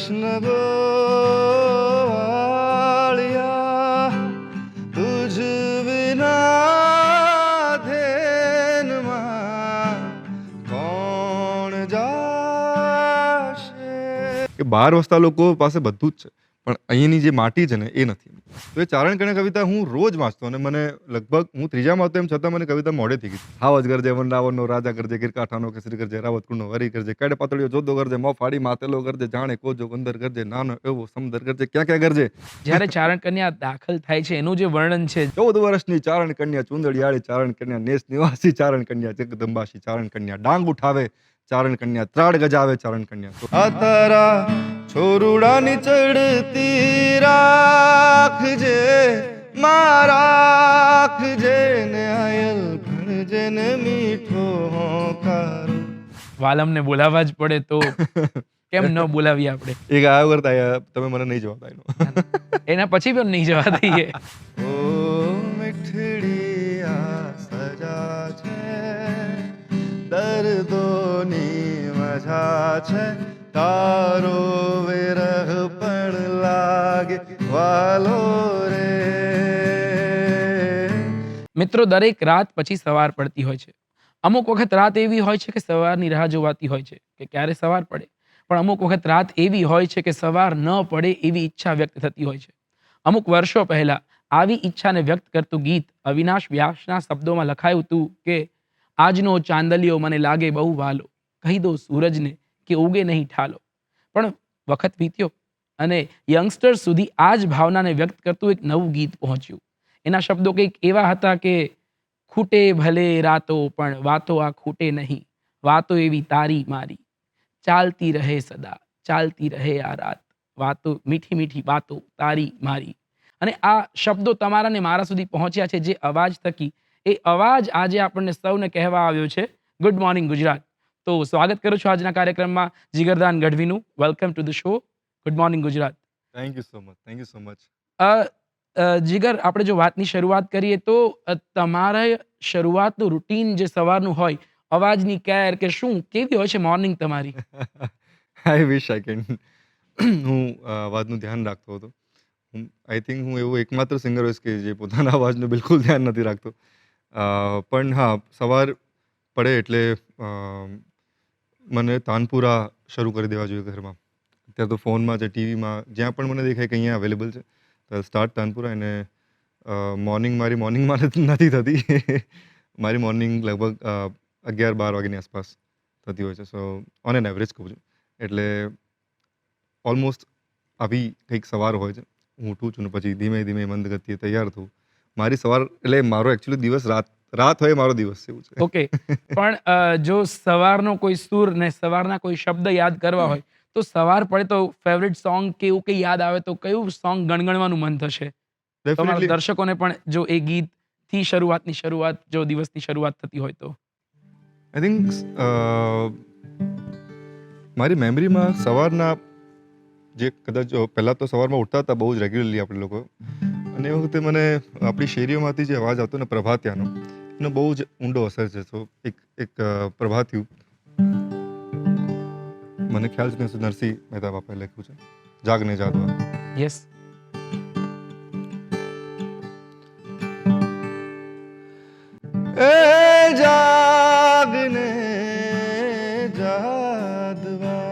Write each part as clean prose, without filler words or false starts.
કૃષ્ણ ગોવાળિયા તુજ વિના ધેનમાં કોણ જાશે. કે બહાર વસતા લોકો પાસે બધું જ છે, પણ અહીંની જે માટી છે ને એ નથી. તો એ ચારણ કન્યા કવિતા હું રોજ વાંચતો અને મને લગભગ હું ત્રીજામાં હતો એમ છતાં મને કવિતા મોડે થઈ ગઈ. હાવજ ગરજે વનરાવનનો રાજા ગરજે ગીરકાંઠાનો કેસરી ગરજે રાવત કુળનો વરી ગરજે કેડે પાતળીઓ જોધો ગરજે મોં ફાડી માતેલો ગરજે જાણે કોજો બંદર ગરજે નાનો એવો સમદર ગરજે ક્યાં ક્યાં ગરજે. જ્યારે ચારણ કન્યા દાખલ થાય છે એનું જે વર્ણન છે, 14 વર્ષની ચારણ કન્યા ચુંદડિયાળી ચારણ કન્યા નેસ નિવાસી ચારણ કન્યા જગદંબાસી ચારણ કન્યા ડાંગ ઉઠાવે ચારણ કન્યા ત્રાડ ગજાવે ચારણ કન્યા. આ તારા છોરુડાની ચડતી રાખજે રાખજે ને આયલ ભણજે ને મીઠો હોંકાર. વાલમને બોલાવવા જ પડે તો કેમ ન બોલાવીએ આપણે? એક આવ્યો કરતા તમે મને નહીં જવાતા એનો. એના પછી પણ નહીં જવા દઈએ. ઓ મીઠડી આ સજા છે, દર્દોની મજા છે, તારો વિરહ પણ લાગે વાલો રે. મિત્રો, દરેક રાત પછી સવાર પડતી હોય છે. અમુક વખત રાત એવી હોય છે કે સવારની રાહ જોવાતી હોય છે કે ક્યારે સવાર પડે, પણ અમુક વખત રાત એવી હોય છે કે સવાર ન પડે એવી ઈચ્છા વ્યક્ત થતી હોય છે. અમુક વર્ષો પહેલા આવી ઈચ્છાને વ્યક્ત કરતું ગીત અવિનાશ વ્યાસના શબ્દોમાં લખાયું હતું કે આજનો ચાંદલિયો મને લાગે બહુ વાલો, કહી દો સૂરજને કે ઉગે નહીં ઠાલો. પણ વખત વીત્યો અને યંગસ્ટર્સ સુધી આ જ ભાવનાને વ્યક્ત કરતું એક નવું ગીત પહોંચ્યું. એના શબ્દો કંઈક એવા હતા કે ખૂટે ભલે રાતો પણ વાતો આ ખૂટે નહીં, વાતો એવી તારી મારી, ચાલતી રહે સદા, ચાલતી રહે આ રાત, વાતો મીઠી મીઠી વાતો તારી મારી. અને આ શબ્દો તમારા ને મારા સુધી પહોંચ્યા છે જે અવાજ થકી. એ અવાજ આજે આપણને સૌને કહેવા આવ્યો છે ગુડ મોર્નિંગ ગુજરાત. તો સ્વાગત કરું છું આજના કાર્યક્રમમાં જીગરદાન ગઢવીનું. Welcome to the show good morning Gujarat. Thank you so much, thank you so much. Jigar, આપણે જો વાતની શરૂઆત કરીએ તો તમારા શરૂઆતનું રૂટીન જે સવારનું હોય, અવાજની કેર કે શું કેવી હોય છે મોર્નિંગ તમારી? આઈ વિશ આઈ કેન. હું અવાજનું ધ્યાન રાખતો હતો. આઈ થિંક હું એવો એકમાત્ર સિંગર હોઈશ કે જે પોતાના અવાજનું બિલકુલ ધ્યાન નથી રાખતો. પણ હા, સવાર પડે એટલે મને તાનપુરા શરૂ કરી દેવા જોઈએ ઘરમાં. અત્યારે તો ફોનમાં છે, ટીવીમાં, જ્યાં પણ મને દેખાય કે અહીંયા અવેલેબલ છે તો સ્ટાર્ટ તાનપુરા. અને મારી મોર્નિંગમાં નથી થતી. મારી મોર્નિંગ લગભગ 11-12 વાગ્યાની આસપાસ થતી હોય છે. સો ઓન એન એવરેજ કહું છું. એટલે ઓલમોસ્ટ આવી કંઈક સવાર હોય છે. હું ઉઠું છું ને પછી ધીમે ધીમે મંદ ગતિએ તૈયાર થવું. મારી સવાર એટલે મારો એકચ્યુઅલી દિવસ રાત હોય મારો દિવસ એવું છે. ઓકે, પણ જો સવારનો કોઈ સૂર ને સવારના કોઈ શબ્દ યાદ કરવા હોય તો સવાર પડે તો ફેવરિટ સોંગ કે એવું કંઈ યાદ આવે તો કયું સોંગ ગણગણવાનું મન થશે? તમારા ડેફિનેટલી દર્શકોને પણ જો એ ગીતથી શરૂઆત જો દિવસની શરૂઆત થતી હોય તો. આઈ થિંક મારી મેમરીમાં સવારના જે કદાચ પહેલાં તો સવારમાં ઉઠતા હતા બહુ જ રેગ્યુલરલી આપણે લોકો, અને એ વખતે મને આપણી શેરીઓમાંથી જે અવાજ આવતો ને પ્રભાતિયાનો, એનો બહુ જ ઊંડો અસર છે. તો એક પ્રભાતિયું મને ખ્યાલ છે ને નરસિંહ મહેતા બાપાએ લખ્યું છે, જાગને જાદવા. યસ. એ જાગને જાદવા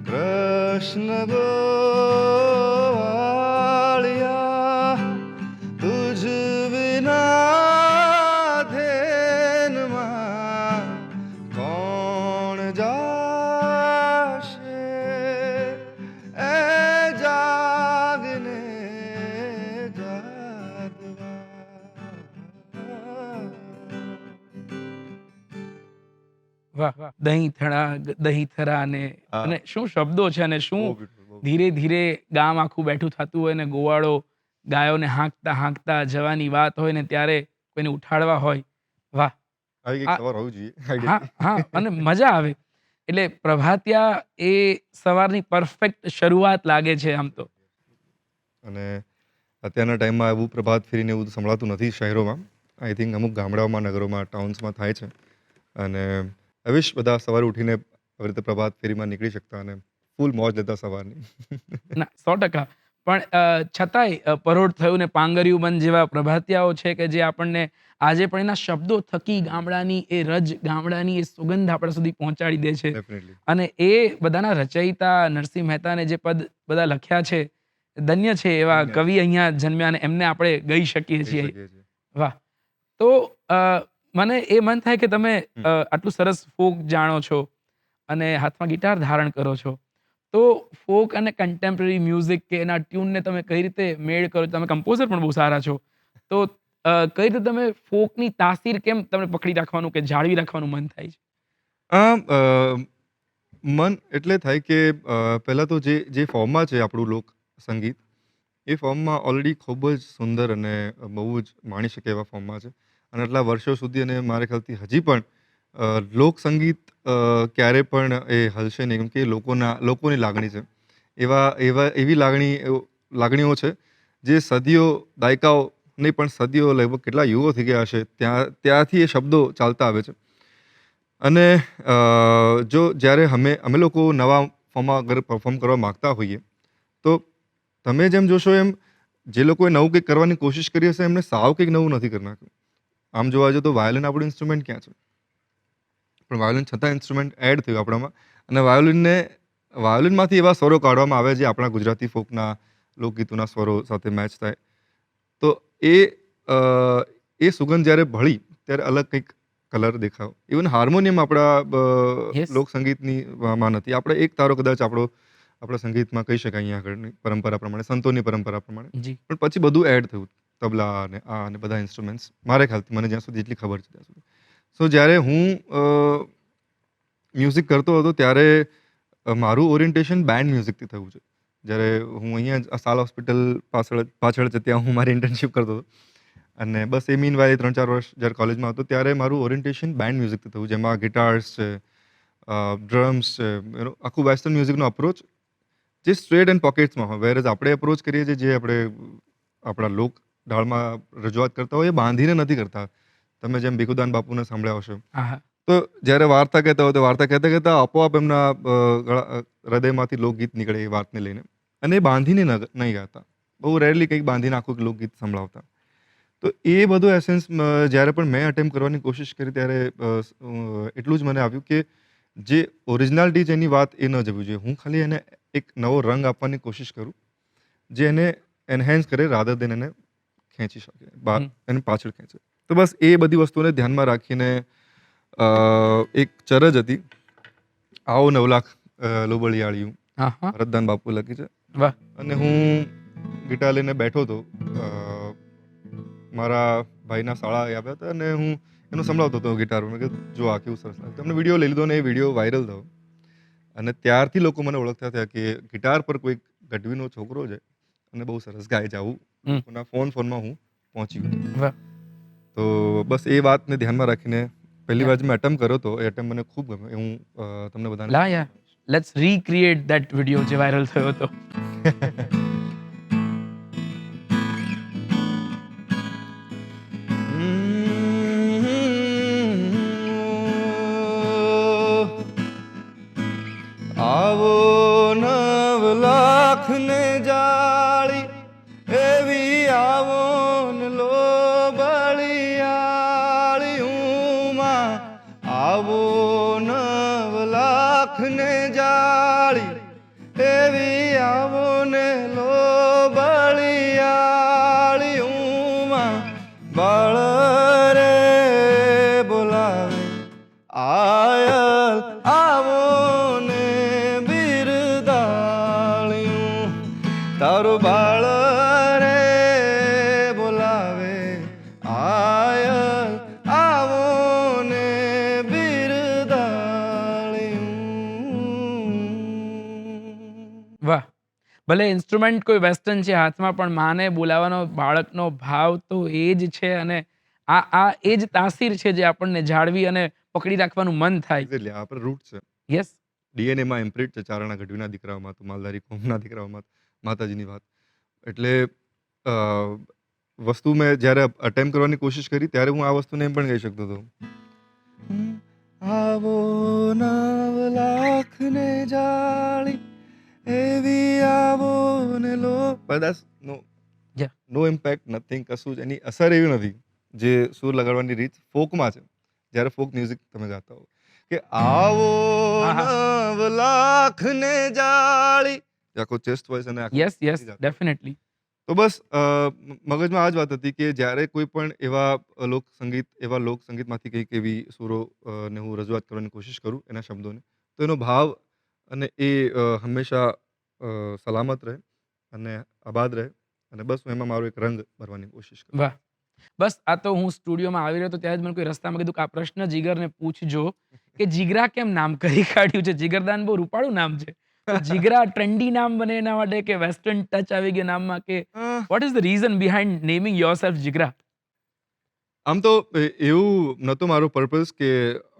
કૃષ્ણ ગોવાળિયા તુજ વિના ધેનમાં કોણ જાશે. એ જાગને વાહ, દહીં થરા ને હા. અને શું શબ્દો છે અને શું બહુ beautiful, બહુ ધીરે ધીરે ગામ આખું બેઠું થતું હોય ને ગોવાળો ગાયોને હાંકતા હાંકતા જવાની વાત હોય ને ત્યારે કોઈને ઉઠાડવા હોય. વાહ. આવી કંઈક આ સવાર હોવી જોઈએ હા ideally. હા, અને મજા આવે. એટલે પ્રભાતિયા એ સવારની પરફેક્ટ શરૂઆત લાગે છે આમ તો. અને અત્યારના ટાઈમમાં એવું પ્રભાત ફેરીને એવું સંભળાતું નથી શહેરોમાં. આઈ થિંક અમુક ગામડાઓમાં, નગરોમાં, ટાઉન્સમાં થાય છે. અને આઈ વિશ બધા સવારે ઉઠીને આવી રીતે પ્રભાત ફેરીમાં નીકળી શકતા અને ફૂલ મોજ લેતા સવારની. ના 100% પણ છતાંય પરોઢ થયું ને પાંગરિયું મન જેવા પ્રભાતિયાઓ છે કે જે આપણને આજે પણ એના શબ્દો થકી ગામડાની એ રજ, ગામડાની એ સુગંધ આપણા સુધી પહોંચાડી દે છે. ડેફિનેટલી. અને એ બધાના રચયિતા નરસિંહ મહેતાને જે પદ બધા લખ્યા છે, ધન્ય છે એવા ધન્ય છે. કવિ અહીંયા જન્મ્યા અને એમને આપણે ગઈ શકીએ કહી છીએ. શકીએ છીએ. વાહ! તો મને એ મન થાય કે તમે હમ. આટલું સરસ ફોક જાણો છો અને હાથમાં ગિટાર ધારણ કરો છો. તો ફોક અને કન્ટેમ્પરરી મ્યુઝિક કે એના ટ્યુનને તમે કઈ રીતે મેળ કરો? તમે કમ્પોઝર પણ બહુ સારા છો. તો કઈ રીતે તમે ફોકની તાસીર કેમ તમને પકડી રાખવાનું કે જાળવી રાખવાનું મન થાય છે? આમ મન એટલે થાય કે પહેલાં તો જે ફોર્મમાં છે આપણું લોક સંગીત, એ ફોર્મમાં ઓલરેડી ખૂબ જ સુંદર અને બહુ જ માણી શકે એવા ફોર્મમાં છે. અને આટલા વર્ષો સુધી અને મારા ખ્યાલથી હજી પણ લોક સંગીત ક્યારેય પણ એ હલશે નહીં. કેમ કે એ લોકોની લાગણી છે. એવી લાગણીઓ છે જે સદીઓ, દાયકાઓ નહીં પણ સદીઓ, લગભગ કેટલા યુગો થઈ ગયા હશે, ત્યાંથી એ શબ્દો ચાલતા આવે છે. અને જો જ્યારે અમે લોકો નવા ફોર્મમાં અગર પરફોર્મ કરવા માગતા હોઈએ, તો તમે જેમ જોશો એમ જે લોકોએ નવું કંઈક કરવાની કોશિશ કરી હશે, એમને સાવ કંઈક નવું નથી કરી નાખ્યું. આમ જોવા જઈએ તો વાયોલિન આપણું ઇન્સ્ટ્રુમેન્ટ ક્યાં છે? પણ વાયોલિન છતાં ઇન્સ્ટ્રુમેન્ટ એડ થયું આપણામાં. અને વાયોલિનમાંથી એવા સ્વરો કાઢવામાં આવે જે આપણા ગુજરાતી ફોકના લોકગીતોના સ્વરો સાથે મેચ થાય. તો અ, એ સુગંધ જ્યારે ભળી ત્યારે અલગ કંઈક કલર દેખાયો. ઇવન હાર્મોનિયમ આપણા યસ. લોક સંગીતની માં નથી. આપણે એક તારો કદાચ આપણા સંગીતમાં કહી શકાય અહીંયા આગળની પરંપરા પ્રમાણે, સંતોની પરંપરા પ્રમાણે. જી. પણ પછી બધું એડ થયું. તબલા અને આ અને બધા ઇન્સ્ટ્રુમેન્ટ્સ મારા ખ્યાલથી, મને જ્યાં સુધી જેટલી ખબર છે ત્યાં સુધી. સો જ્યારે હું મ્યુઝિક કરતો હતો ત્યારે મારું ઓરિએન્ટેશન બેન્ડ મ્યુઝિકથી થયું છે. જ્યારે હું અહીંયા જ સાલ હોસ્પિટલ પાછળ છે ત્યાં હું મારી ઇન્ટર્નશિપ કરતો હતો. અને બસ એ મીનવાઇલ 3-4 વર્ષ જ્યારે કોલેજમાં હતો ત્યારે મારું ઓરિએન્ટેશન બેન્ડ મ્યુઝિકથી થયું. જેમાં ગિટાર્સ છે, ડ્રમ્સ છે, આખું વેસ્ટર્ન મ્યુઝિકનો અપ્રોચ જે સ્ટ્રેટ એન્ડ પોકેટ્સમાં હોય. વેરએઝ આપણે અપ્રોચ કરીએ છીએ, જે આપણે આપણા લોક ઢાળમાં રજૂઆત કરતા હોય, એ બાંધીને નથી કરતા. તમે જેમ ભીખુદાન બાપુને સાંભળ્યા હશો. હા, હા. તો જ્યારે વાર્તા કહેતા હોય તો વાર્તા કહેતા આપોઆપ એમના હૃદયમાંથી લોકગીત નીકળે એ વાતને લઈને. અને એ બાંધીને નહીં ગાતા. બહુ રેરલી કંઈક બાંધીને આખું એક લોકગીત સંભળાવતા. તો એ બધું એસેન્સ જ્યારે પણ મેં અટેમ્પ્ટ કરવાની કોશિશ કરી ત્યારે એટલું જ મને આવ્યું કે જે ઓરિજિનાલિટી છે એની વાત એ ન જવી જોઈએ. હું ખાલી એને એક નવો રંગ આપવાની કોશિશ કરું, જે એને એન્હાન્સ કરે રાધર દેન એને ખેંચી શકે, હમ. એને પાછળ ખેંચે. તો બસ એ બધી વસ્તુને ધ્યાનમાં રાખીને એક ચરજ હતી, આવો 9 લાખ લોબળિયાળિયું, હા, હા. ભરતદાન બાપુ લખી છે. વાહ! અને હું ગિટાર લઈને બેઠો હતો. મારા ભાઈના શાળા આવ્યા હતા અને હું એનું સંભળાવતો હતો ગિટાર. મેં કીધું જો આ કેવું સરસ લાગે. તમને વિડીયો લઈ લીધો ને એ વિડીયો વાયરલ થયો. અને ત્યારથી લોકો મને ઓળખતા થયા કે ગિટાર પર કોઈ ગઢવીનો છોકરો છે અને બહુ સરસ ગાય છે. આવું હમ. લોકોના ફોનમાં હું પહોંચી ગયો. વાહ! તો બસ એ વાતને ધ્યાનમાં રાખીને પહેલી વાર યા. જે મેં એટેમ્પ્ટ કર્યો હતો, એ એટેમ્પ્ટ મને ખૂબ ગમ્યો. એ હું તમને બધાને લા યાર, લેટ્સ રિક્રિએટ ધેટ વિડિયો જે વાયરલ થયો હતો. આવો 9 લાખને જાળી, એવી આવો ને લોબળિયાળીયુંમાં. આવો 9 લાખને જાળી, એવી આવો ને લોબળિયાળીયુંમાં. બાળ રે બોલાવે આયલ, આવો ને બિરદાળિયું. તારું બાળ રે બોલાવે આયલ, આવો ને બિરદાળિયું. વાહ! ભલે ઇન્સ્ટ્રુમેન્ટ કોઈ વેસ્ટર્ન છે હાથમાં, પણ માને બોલાવવાનો બાળકનો ભાવ તો એ જ છે. અને આ એ જ તાસીર છે જે આપણને જાળવી અને પકડી રાખવાનું મન થાય. એક્ઝેક્ટલી આ આપણા રૂટ છે. યસ. ડીએનએમાં ઇમ્પ્રિન્ટ છે ચારણા ગઢવીના દીકરાઓમાં, તો માલધારી કોમના દીકરાઓમાં, માતાજીની વાત. એટલે અ, વસ્તુ મેં જ્યારે અટેમ્પ્ટ કરવાની કોશિશ કરી ત્યારે હું આ વસ્તુને એમ પણ કહી શકતો હતો. આવો નવ લાખને જાળી એવી આવો ને લો બસ નો Yeah. નો ઇમ્પેક્ટ નથિંગ કશું જ એની અસર એવી નથી જે સૂર લગાડવાની રીત ફોકમાં છે જ્યારે ફોક મ્યુઝિક તમે ગાતા હો કે આવો હા હા નવ લાખને જાળી આખો ચેસ્ટ વોઇસ અને આખું યસ યસ ગાતા હો. ડેફિનેટલી તો બસ મગજમાં આ જ વાત હતી કે જ્યારે કોઈ પણ એવા લોક સંગીતમાંથી કંઈક એવી સૂરો ને હું રજૂઆત કરવાની કોશિશ કરું એના શબ્દોને તો એનો ભાવ અને એ હંમેશા સલામત રહે અને આબાદ રહે અને બસ હું એમાં મારો એક રંગ ભરવાની કોશિશ કરું. વાહ બસ આ તો હું સ્ટુડિયોમાં આવી રહ્યો હતો ત્યારે જ મને કોઈ રસ્તામાં કીધું કે આ પ્રશ્ન જીગરને પૂછજો કે જીગરા કેમ નામ કરી કાઢ્યું છે જીગરદાન બહુ રૂપાળું નામ છે તો જીગરા ટ્રેન્ડી નામ બને એના માટે કે વેસ્ટર્ન ટચ આવી ગયો નામમાં કે uh, what is the reason behind naming yourself Jigra આમ તો એવું નહોતું મારો પર્પઝ કે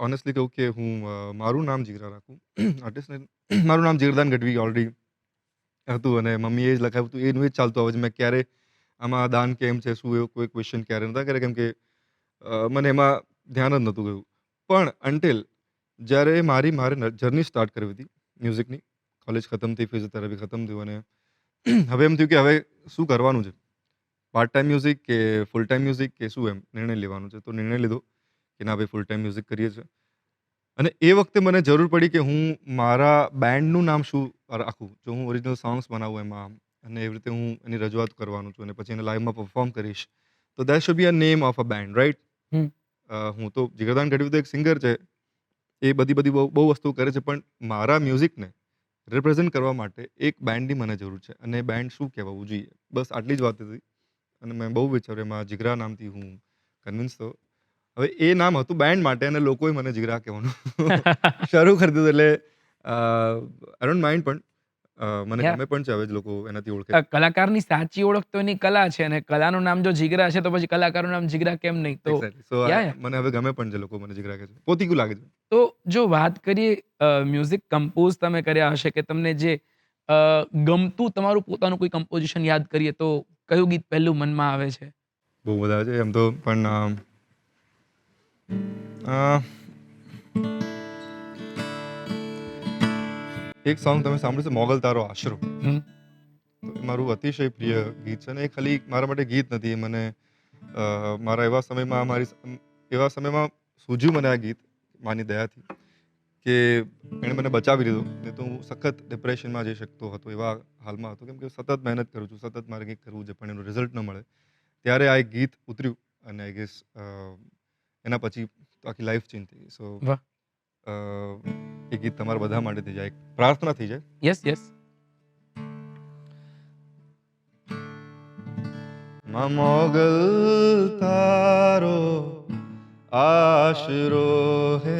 ઓનેસ્ટલી કહું કે હું મારું નામ જીગરા રાખું આર્ટિસ્ટને મારું નામ જીગરદાન ગઢવી ઓલરેડી હતું અને મમ્મીએ જ લખાવ્યું હતું એનું એ જ ચાલતું આવે છે મેં ક્યારે આમાં દાન કેમ છે શું એવું કોઈ ક્વેશ્ચન ક્યારે નહોતા કર્યા કેમ કે મને એમાં ધ્યાન જ નહોતું ગયું પણ અન્ટિલ જ્યારે મારે જર્ની સ્ટાર્ટ કરવી હતી મ્યુઝિકની કોલેજ ખતમ થઈ ફિઝિયોથેરાપી ખતમ થયું અને હવે એમ થયું કે હવે શું કરવાનું છે પાર્ટ ટાઈમ મ્યુઝિક કે ફૂલ ટાઈમ મ્યુઝિક કે શું એમ નિર્ણય લેવાનું છે તો નિર્ણય લીધો કે ના ભાઈ ફૂલ ટાઈમ મ્યુઝિક કરીએ છીએ અને એ વખતે મને જરૂર પડી કે હું મારા બેન્ડનું નામ શું રાખું જો હું ઓરિજિનલ સોંગ્સ બનાવું એમાં અને એવી રીતે હું એની રજૂઆત કરવાનું છું અને પછી એને લાઈવમાં પરફોર્મ કરીશ તો that should be a name of a band right hmm. હું તો જીગરદાન ગઢવી તો એક સિંગર છે એ બધી બહુ વસ્તુ કરે છે પણ મારા મ્યુઝિકને રિપ્રેઝેન્ટ કરવા માટે એક બેન્ડની મને જરૂર છે અને બેન્ડ શું કહેવાવું જોઈએ બસ આટલી જ વાત હતી અને મેં બહુ વિચાર્યું એમાં જીગરા નામથી હું કન્વિન્સ થયો હવે એ નામ હતું બેન્ડ માટે અને લોકોએ મને જીગરા કહેવાનું શરૂ કરી દીધું એટલે આઈ ડોન્ટ માઇન્ડ પણ મને Yeah. ગમે પણ છે હવે જ લોકો એનાથી ઓળખે કલાકારની સાચી ઓળખ તો એની કલા છે અને કલાનું નામ જો જીગરા છે તો પછી કલાકારનું નામ જીગરા કેમ નહીં તો એક્ઝેક્ટલી સો યા યા મને હવે ગમે પણ છે લોકો મને જીગરા કહે છે પોતીકું લાગે છે તો જો વાત કરીએ મ્યુઝિક કમ્પોઝ તમે કર્યા હશે કે તમને જે ગમતું તમારું પોતાનું કોઈ કમ્પોઝિશન યાદ કરીએ તો કયું ગીત પહેલું મનમાં આવે છે બહુ બધા છે એમ તો પણ અ, એક સોંગ તમે સાંભળ્યું છે મોગલ તારો આશરો હમ. તો એ મારું અતિશય પ્રિય ગીત છે અને એ ખાલી મારા માટે ગીત નથી એ મને મારા એવા સમયમાં સૂઝ્યું મને આ ગીત માની દયાથી કે એણે મને બચાવી લીધો નહીં તો હું સખત ડિપ્રેશનમાં જઈ શકતો હતો એવા હાલમાં હતો કેમ કે સતત મહેનત કરું છું સતત મારે કંઈક કરવું છે પણ એનું રિઝલ્ટ ન મળે ત્યારે આ એક ગીત ઉતર્યું અને આઈ ગેસ એના પછી તો આખી લાઈફ ચેન્જ થઈ ગઈ સો વાહ એ ગીત તમારા બધા માટે થઈ જાય એક પ્રાર્થના થઈ જાય યસ યસ માં મોગલ તારો આશરો હે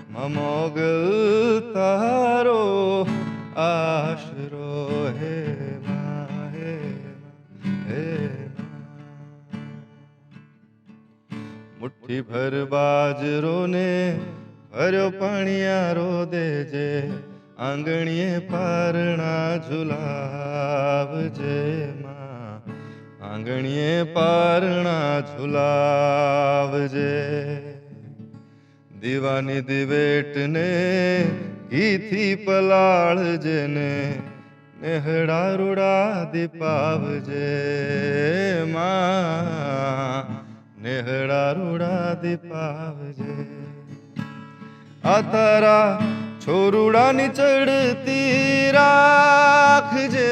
માં મોગલ તારો આશરો હે મુઠ્ઠી ભર બાજરો ને ભર્યો પાણીયારો દેજે આંગણીએ પારણા ઝુલાવજે માં આંગણીએ પારણા ઝુલાવજે દીવાની દિવેટને ઘીથી પલાળજે ને નેહડા રૂડા દીપાવજે માં નેહડા રૂડા દીપાવજે આ તારા છોરુડાની ચડતી રાખજે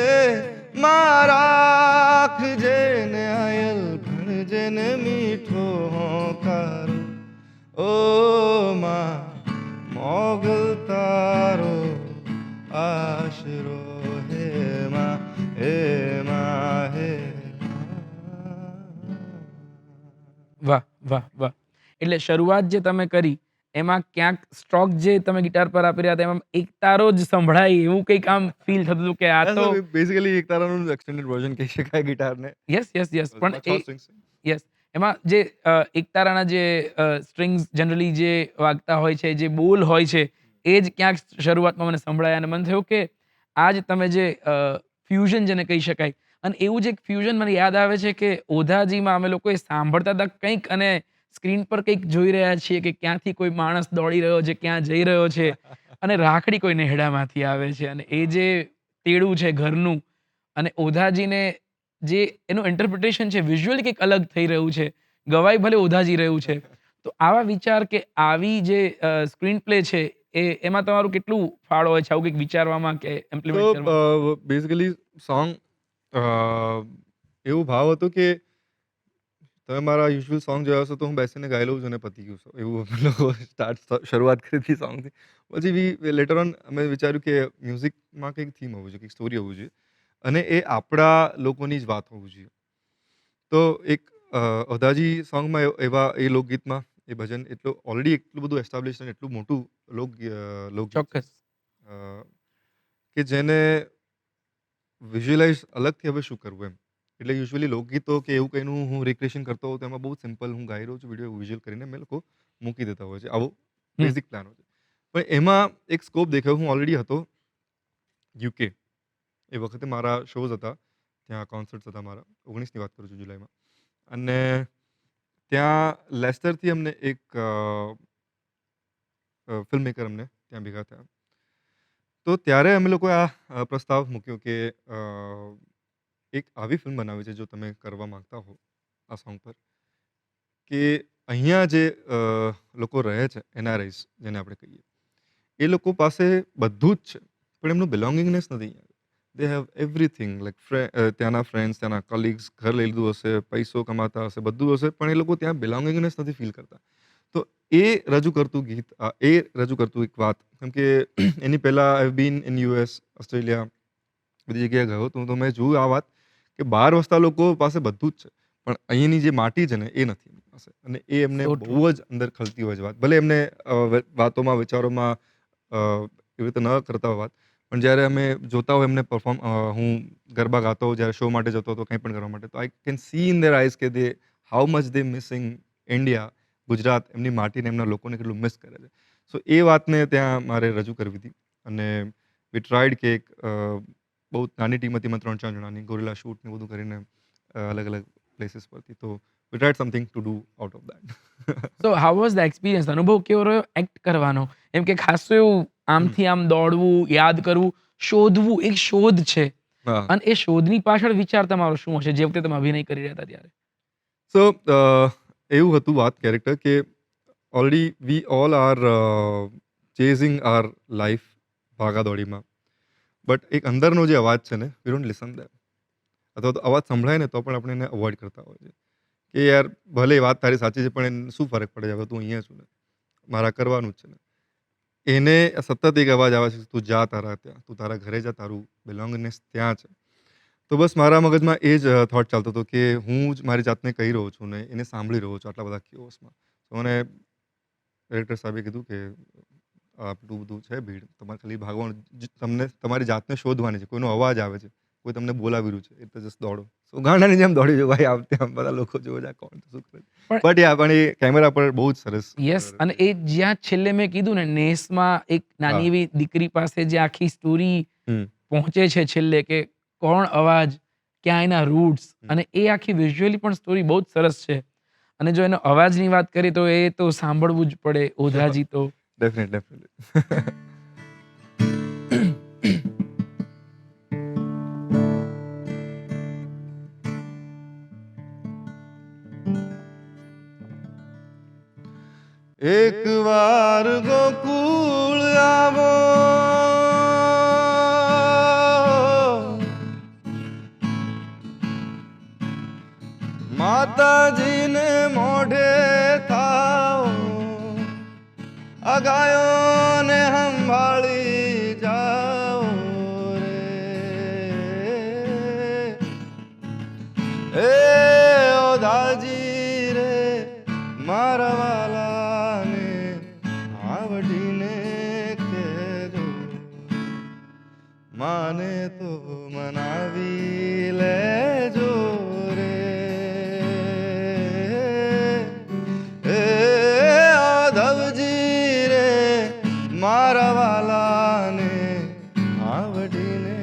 માં રાખજે ને આયલ ભણજે ને મીઠો હોંકાર ઓ માં મોગલ તારો આશરો હે માં હે માં હે વાહ વાહ વાહ એટલે શરૂઆત જે તમે કરી એમાં ક્યાંક સ્ટ્રોક જે તમે ગિટાર પર આપી રહ્યા હતા એમાં એક તારો જ સંભળાય એવું કંઈક આમ ફીલ થતું હતું કે આ તો બેઝિકલી એક તારાનું એક્સટેન્ડેડ વર્ઝન કહી શકાય ગિટારને યસ યસ યસ પણ છ એ strings છે. યસ એમાં જે એકતારાના જે સ્ટ્રિંગ્સ જનરલી જે વાગતા હોય છે જે બોલ હોય છે એ જ ક્યાંક શરૂઆતમાં મને સંભળાયા અને મને થયું કે આ જ તમે જે ફ્યુઝન જેને કહી શકાય અને એવું જ એક ફ્યુઝન મને યાદ આવે છે કે ઓધાજીમાં અમે લોકો એ સાંભળતા હતા કંઈક અને સ્ક્રીન પર કંઈક જોઈ રહ્યા છીએ કે ક્યાંથી કોઈ માણસ દોડી રહ્યો છે, ક્યાં જઈ રહ્યો છે અને રાખડી કોઈ નેહડામાંથી આવે છે અને એ જે તેડું છે ઘરનું અને ઓધાજીને જે એનું ઇન્ટરપ્રિટેશન છે વિઝ્યુઅલી કંઈક અલગ થઈ રહ્યું છે. ગવાઈ ભલે ઓધાજી રહ્યું છે. તો આવા વિચાર કે આવી જે સ્ક્રીન પ્લે છે એમાં તમારું કેટલું ફાળો હોય છે આવું કંઈક વિચારવામાં કે તો ઇમ્પ્લિમેન્ટ કરવામાં? બેઝિકલી સોંગ એવું ભાવ હતું કે તમે મારા યુઝ્યુઅલ સોંગ જોયા હશો તો હું બેસીને ગાઈ લઉં છું અને પતી ગયું છે. એવું અમે લોકો શરૂઆત કરી હતી સોંગથી. પછી લેટર ઓન અમે વિચાર્યું કે મ્યુઝિકમાં કંઈક થીમ હોવું જોઈએ, કંઈક સ્ટોરી હોવું જોઈએ અને એ આપણા લોકોની જ વાત હોવું જોઈએ. તો એક અધાજી સોંગમાં એવા એ લોકગીતમાં એ ભજન ઓલરેડી એટલું બધું એસ્ટાબ્લિશ અને એટલું મોટું લોકગીત છે ચોક્કસ. અ, કે જેને વિઝ્યુઅલાઇઝ અલગથી હવે શું કરવું એમ. એટલે યુઝ્યુઅલી લોકગીતો કે એવું કંઈનું હું રિક્રિએશન કરતો હોઉં તો એમાં બહુ સિમ્પલ હું ગાઈ રહ્યો છું વિડીયો વિઝ્યુઅલ કરીને અમે લોકો મૂકી દેતા હોય છે. આવો હમ. બેઝિક પ્લાન હોય છે. પણ એમાં એક સ્કોપ દેખાયો હું ઓલરેડી હતો યુકે. એ વખતે મારા શોઝ હતા. ત્યાં કોન્સર્ટ્સ હતા મારા. 19ની વાત કરું છું જુલાઈમાં. અને ત્યાં લેસ્ટરથી અમને એક ફિલ્મ મેકર અમને ત્યાં ભેગા થયા. તો ત્યારે અમે લોકોએ આ પ્રસ્તાવ મૂક્યો કે એક આવી ફિલ્મ બનાવી છે જો તમે કરવા માંગતા હો આ સોંગ પર કે અહીંયા જે લોકો રહે છે એનઆરઆઈસ જેને આપણે કહીએ એ લોકો પાસે બધું જ છે પણ એમનું બિલોંગિંગનેસ નથી. દે હેવ એવરીથિંગ લાઈક ત્યાંના ફ્રેન્ડ્સ ત્યાંના કલીગ્સ ઘર લઈ લીધું હશે પૈસો કમાતા હશે બધું હશે પણ એ લોકો ત્યાં બિલોંગિંગનેસ નથી ફીલ કરતા. તો એ રજૂ કરતું ગીત એ રજૂ કરતું એક વાત કેમ કે એની પહેલાં I have been in US Australia બધી જગ્યાએ ગયો તો મેં જોયું આ વાત કે બહાર વસતા લોકો પાસે બધું જ છે પણ અહીંની જે માટી છે ને એ નથી એમની પાસે અને એ એમને સો ટ્રુ. બહુ જ અંદર ખલતી હોય છે વાત ભલે એમને વાતોમાં વિચારોમાં એવી રીતે ન કરતા હોય વાત પણ જ્યારે અમે જોતા હોય એમને હું ગરબા ગાતો હોઉં જ્યારે શો માટે જતો હતો કંઈ પણ કરવા માટે તો I can see in their eyes કે they how much they missing India Gujarat એમની માટીને એમના લોકોને કેટલું મિસ કરે છે. સો એ વાતને ત્યાં મારે રજૂ કરવી હતી અને વી ટ્રાઈડ કે એક બહુ નાની ટીમ હતી એમાં 3-4 જણાની ગોરિલા શૂટ ને બધું કરીને અલગ અલગ પ્લેસીસ પરથી તો we tried something to do out of that. So how was the experience? અનુભવ કેવો રહ્યો એક્ટ કરવાનો? એમ કે ખાસું એવું આમથી આમ દોડવું, યાદ કરવું, શોધવું, એક શોધ છે હા. અને એ શોધની પાછળ વિચાર તમારો શું હશે જે વખતે તમે અભિનય કરી રહ્યા હતા ત્યારે? સો એવું હતું વાત કેરેક્ટર કે already we all are chasing our life ભાગાદોડીમાં બટ એક અંદરનો જે અવાજ છે ને વી ડોન્ટ લિસન દેટ અથવા તો અવાજ સંભળાય ને તો પણ આપણે એને અવોઇડ કરતા હોય છે કે યાર ભલે એ વાત તારી સાચી છે પણ એને શું ફરક પડે છે હવે તું અહીંયા છું ને મારા કરવાનું જ છે ને એને સતત એક અવાજ આવે છે તું જા તારા ત્યાં તું તારા ઘરે જા તારું બિલોંગનેસ ત્યાં છે. તો બસ મારા મગજમાં એ જ થોટ ચાલતો હતો કે હું જ મારી જાતને કહી રહ્યો છું ને એને સાંભળી રહ્યો છું આટલા બધા કિઓસમાં. તો મને ડિરેક્ટર સાહેબે કીધું કે આટલું બધું છે ભીડ તમારે ખાલી ભાગવાનું તમને તમારી જાતને શોધવાની છે કોઈનો અવાજ આવે છે કોઈ તમને બોલાવી રહ્યું છે એટલે જસ્ટ દોડો. સો ગાંડાની જેમ દોડી જો ભાઈ આમ તેમ બધા લોકો જોવે છે કોણ શું કરે પણ બટ યા પણ એ કેમેરા પર બહુ જ સરસ યસ અને એ જ્યાં છેલ્લે મેં કીધું ને નેસમાં એક હા. નાની એવી દીકરી પાસે જે આખી સ્ટોરી હમ. પહોંચે છે છેલ્લે કે કોણ અવાજ, ક્યાં એના રૂટ્સ હમ. અને એ આખી વિઝ્યુઅલી પણ સ્ટોરી બહુ જ સરસ છે. અને જો એનો અવાજની વાત કરીએ તો એ તો સાંભળવું જ પડે ઓધાજી તો. ડેફિનેટલી. એક વાર ગોકુળ આવો માતાજીને મોઢે થાઓ અગાયોને સંભાળી જાઓ રે એ ઓધાજી રે મારા વાલાને આવડીને કહેજો માને તો મનાવી લેજો રે એ ઓધવજી રે મારા વાલાને આવડીને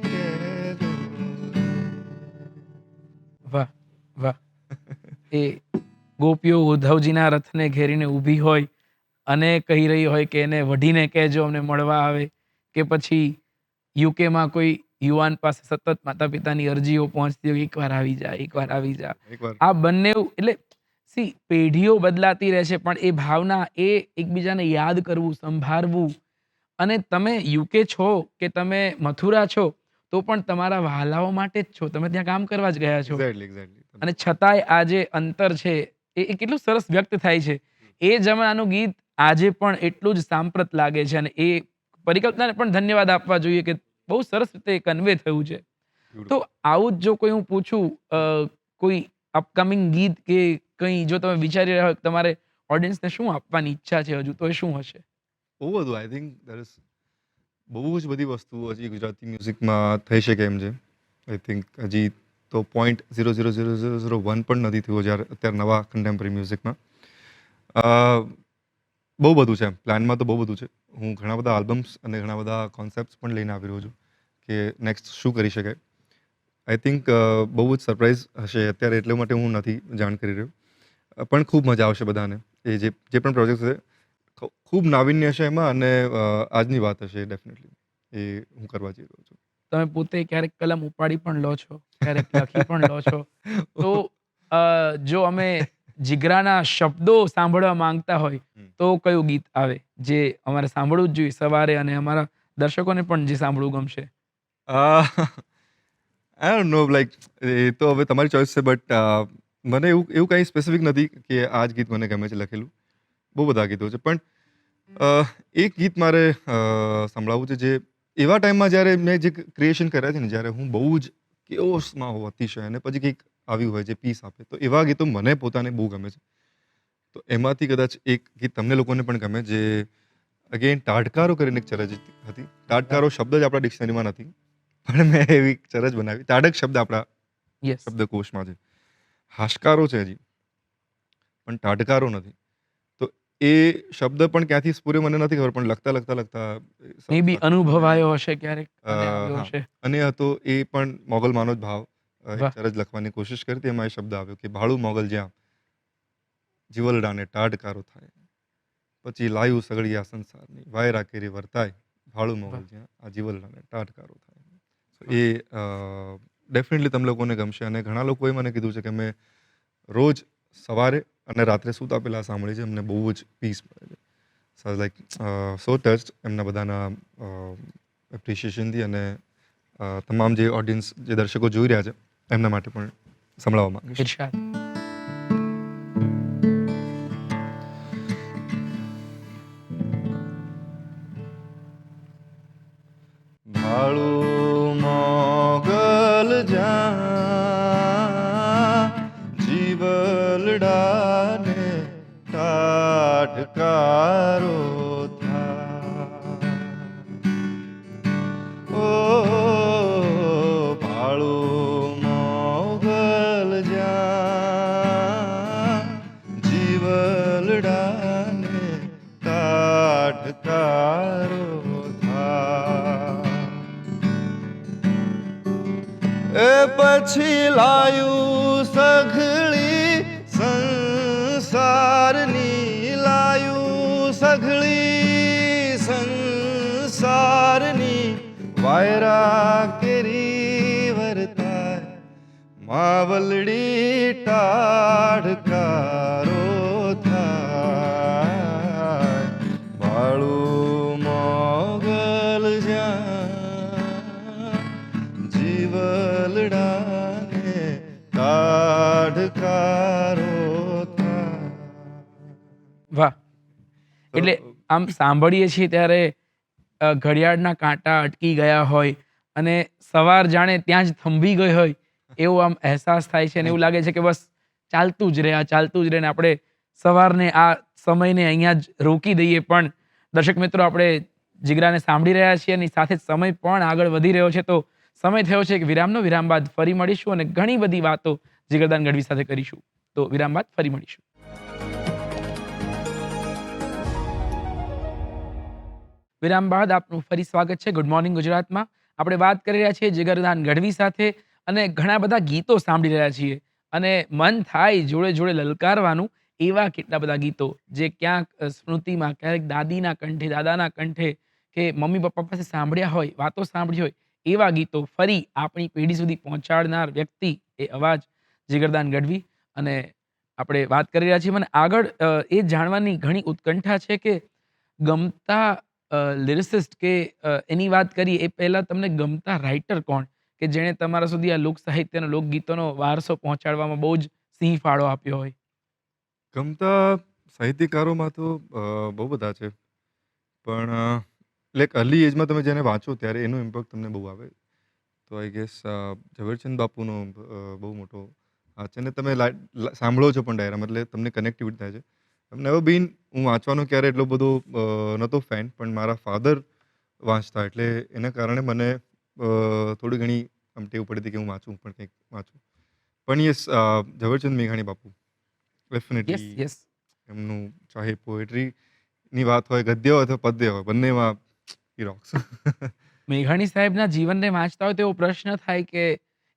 કહેજો વાહ! એ ગોપીઓ ઉદ્ધવજીના રથને ઘેરીને ઊભી હોય અને કહી રહી હોય કે એને વઢીને કહેજો અમને મળવા આવે, કે પછી યુકેમાં કોઈ યુવાન પાસે સતત માતા-પિતાની અરજીઓ પહોંચતી હોય, "એકવાર આવી જા, એકવાર આવી જા." એકવાર આ બંનેવ એટલે પેઢીઓ બદલાતી રહે છે, પણ એ ભાવના, એ એકબીજાને યાદ કરવું, સંભાળવું, અને તમે યુકે છો કે તમે મથુરા છો, તો પણ તમારા વહાલાઓ માટે જ છો. તમે ત્યાં કામ કરવા જ ગયા છો. એક્ઝેક્ટલી. અને છતાંય આ જે અંતર છે એ કેટલું સરસ વ્યક્ત થાય છે. એ જમાનાનું ગીત આજે પણ એટલું જ સાંપ્રત લાગે છે, અને એ પરિકલ્પનાને પણ ધન્યવાદ આપવા જોઈએ કે બહુ સરસ રીતે કન્વે થયું છે. તો બ્યુટીફુલ. આવું જ જો કોઈ હું પૂછું, કોઈ અપકમિંગ ગીત કે કંઈ જો તમે વિચારી રહ્યા હોય કે તમારે ઓડિયન્સને શું આપવાની ઈચ્છા છે હજુ, તો એ શું હશે? બહુ બધું આઈ થિંક દેર ઇઝ બહુ જ બધી વસ્તુઓ હજી ગુજરાતી મ્યુઝિકમાં થઈ શકે એમ છે. આઈ થિંક હજી તો 0.000001 પણ નથી થયો જ્યારે અત્યારે નવા કન્ટેમ્પરરી મ્યુઝિકમાં. અ, બહુ બધું છે એમ. પ્લાનમાં તો બહુ બધું છે. હું ઘણા બધા આલ્બમ્સ અને ઘણા બધા કોન્સેપ્ટ્સ પણ લઈને આવી રહ્યો છું કે નેક્સ્ટ શું કરી શકાય. આઈ થિંક બહુ જ સરપ્રાઈઝ હશે અત્યારે, એટલે માટે હું નથી જાણ કરી રહ્યો. પણ ખૂબ મજા આવશે બધાને. એ જે પણ પ્રોજેક્ટ છે ખૂબ નાવીન્ય હશે એમાં, અને આજની વાત હશે ડેફિનેટલી. એ હું કરવા જઈ રહ્યો છું. તમે પોતે ક્યારેક કલમ ઉપાડી પણ લો છો, ક્યારેક લખી પણ લો છો. તો જો અમે જીગરાના શબ્દો સાંભળવા માંગતા હોય, હમ. તો કયું ગીત આવે જે અમારે સાંભળવું જ જોઈએ સવારે, અને અમારા દર્શકોને પણ જે સાંભળવું ગમશે? આઈ ડોન્ટ નો, લાઈક એ તો હવે તમારી ચોઈસ છે, બટ મને એવું એવું કંઈ સ્પેસિફિક નથી કે આ જ ગીત મને ગમે છે લખેલું. બહુ બધા ગીતો છે, પણ એક ગીત મારે સંભળાવવું છે જે એવા ટાઈમમાં જ્યારે મેં જે ક્રિએશન કર્યા છે ને, જ્યારે હું બહુ જ કેઓસમાં હોઉં અતિશય, અને પછી કંઈક આવ્યું હોય જે પીસ આપે, તો એવા ગીતો મને પોતાને બહુ ગમે છે. તો એમાંથી કદાચ એક ગીત તમને લોકોને પણ ગમે, જે અગેન ટાઢકારો કરીને એક ચરજ હતી. ટાઢકારો શબ્દ જ આપણા ડિક્શનરીમાં નથી, પણ મેં એવી ચરજ બનાવી. તાડક શબ્દ આપણા યસ. શબ્દકોશમાં છે. હાશકારો છે હજી, પણ ટાઢકારો નથી. તો એ શબ્દ પણ ક્યાંથી સ્ફુર્યો મને નથી ખબર, પણ લખતા મે બી સાથે મને અનુભવાયો હશે ક્યારેક અને આવ્યો હા, હશે. અને હતો એ પણ મોગલમાંનો જ ભાવ. એક વાહ! ચરજ લખવાની કોશિશ કરી હતી, એમાં એ શબ્દ આવ્યો કે ભાળું મોગલ જ્યાં જીવલડાને ટાઢકારો થાય, પછી લાયું સગળી આ સંસારની વાયરા કેરી વર્તાય, ભાળું મોગલ વાહ! જ્યાં આ જીવલડાને ટાઢકારો થાય. So વાહ! એ ડેફિનેટલી તમને લોકોને ગમશે, અને ઘણા લોકોએ મને કીધું છે કે મેં રોજ સવારે અને રાત્રે સૂતા પહેલાં સાંભળી છે, એમને બહુ જ પીસ મળે છે. સો લાઈક સો ટચ્ડ એમના બધાના એપ્રિશિએશનથી, અને તમામ જે ઓડિયન્સ, જે દર્શકો જોઈ રહ્યા છે, એમના માટે પણ સંભળાવવા માંગીશ. ઇરશાદ. ભાળું મોગલ જ્યાં જીવલડાને ટાઢકારો થાય. ઓ ભાળું મોગલ જ્યાં જીવલડાને ટાઢકારો થાય. એ પછી લાયું સઘળી સંસારની, લાયું સઘળી સંસારની વાયરા કેરી વર્તાય, માવલડી ટાઢકારો થાય. ભાળું મોગલ જ્યાં જીવલડાને ટાઢકારો થાય. વાહ! તો એટલે આમ સાંભળીએ છીએ ત્યારે ઘડિયાળના કાંટા અટકી ગયા હોય અને સવાર જાણે ત્યાં જ થંભી ગઈ હોય એવો આમ અહેસાસ થાય છે, અને એવું થેન્ક યુ. લાગે છે કે બસ ચાલતું જ રહે, આ ચાલતું જ રહે, ને આપણે સવારને આ સમયને અહીંયા જ રોકી દઈએ. પણ દર્શક મિત્રો, આપણે જીગરાને સાંભળી રહ્યા છીએ અને સાથે જ સમય પણ આગળ વધી રહ્યો છે. તો સમય થયો છે કે વિરામનો. વિરામ બાદ ફરી મળીશું અને ઘણી બધી વાતો જીગરદાન ગઢવી સાથે કરીશું. તો વિરામ બાદ ફરી મળીશું. વિરામ બાદ આપનું ફરી સ્વાગત છે ગુડ મોર્નિંગ ગુજરાતમાં. આપણે વાત કરી રહ્યા છીએ જીગરદાન ગઢવી સાથે, અને ઘણા બધા ગીતો સાંભળી રહ્યા છીએ. અને મન થાય જોડે જોડે લલકારવાનું. એવા કેટલા બધા ગીતો જે ક્યાંક સ્મૃતિમાં, ક્યારેક દાદીના કંઠે, દાદાના કંઠે કે મમ્મી પપ્પા પાસે સાંભળ્યા હોય, વાતો સાંભળી હોય, એવા ગીતો ફરી આપણી પેઢી સુધી પહોંચાડનાર વ્યક્તિ એ અવાજ જીગરદાન ગઢવી. અને આપણે વાત કરી રહ્યા છીએ. મને આગળ એ જાણવાની ઘણી ઉત્કંઠા છે કે ગમતા લિરિસિસ્ટ કે એની વાત કરીએ એ પહેલાં તમને ગમતા રાઇટર કોણ? કે જેણે તમારા સુધી આ લોક સાહિત્યનો, લોકગીતોનો વારસો પહોંચાડવામાં બહુ જ સિંહ ફાળો આપ્યો હોય? ગમતા સાહિત્યકારોમાં તો બહુ બધા છે. પણ લાઈક અર્લી એજમાં તમે જેને વાંચો ત્યારે એનો ઇમ્પેક્ટ તમને બહુ આવે. તો આઈ ગેસ ઝવેરચંદ બાપુનો બહુ મોટો હાથ છે. અને તમે સાંભળો છો પણ ડાયરામાં એટલે તમને કનેક્ટિવિટી થાય છે. નેવર બીન હું વાંચવાનો ક્યારે એટલો બધો નહોતો ફેન, પણ મારા ફાધર વાંચતા એટલે એના કારણે મને થોડી ઘણી આમ ટેવ પડી હતી કે હું વાંચું પણ કંઈક વાંચું. પણ યસ, ઝવેરચંદ મેઘાણી બાપુ યસ, ડેફિનેટલી યસ. એમનું ચાહે પોએટ્રીની વાત હોય, ગદ્ય હોય અથવા પદ્ય હોય, બંનેમાં હી રોક્સ. મેઘાણી સાહેબના જીવનને વાંચતા હોય તો એવો પ્રશ્ન થાય કે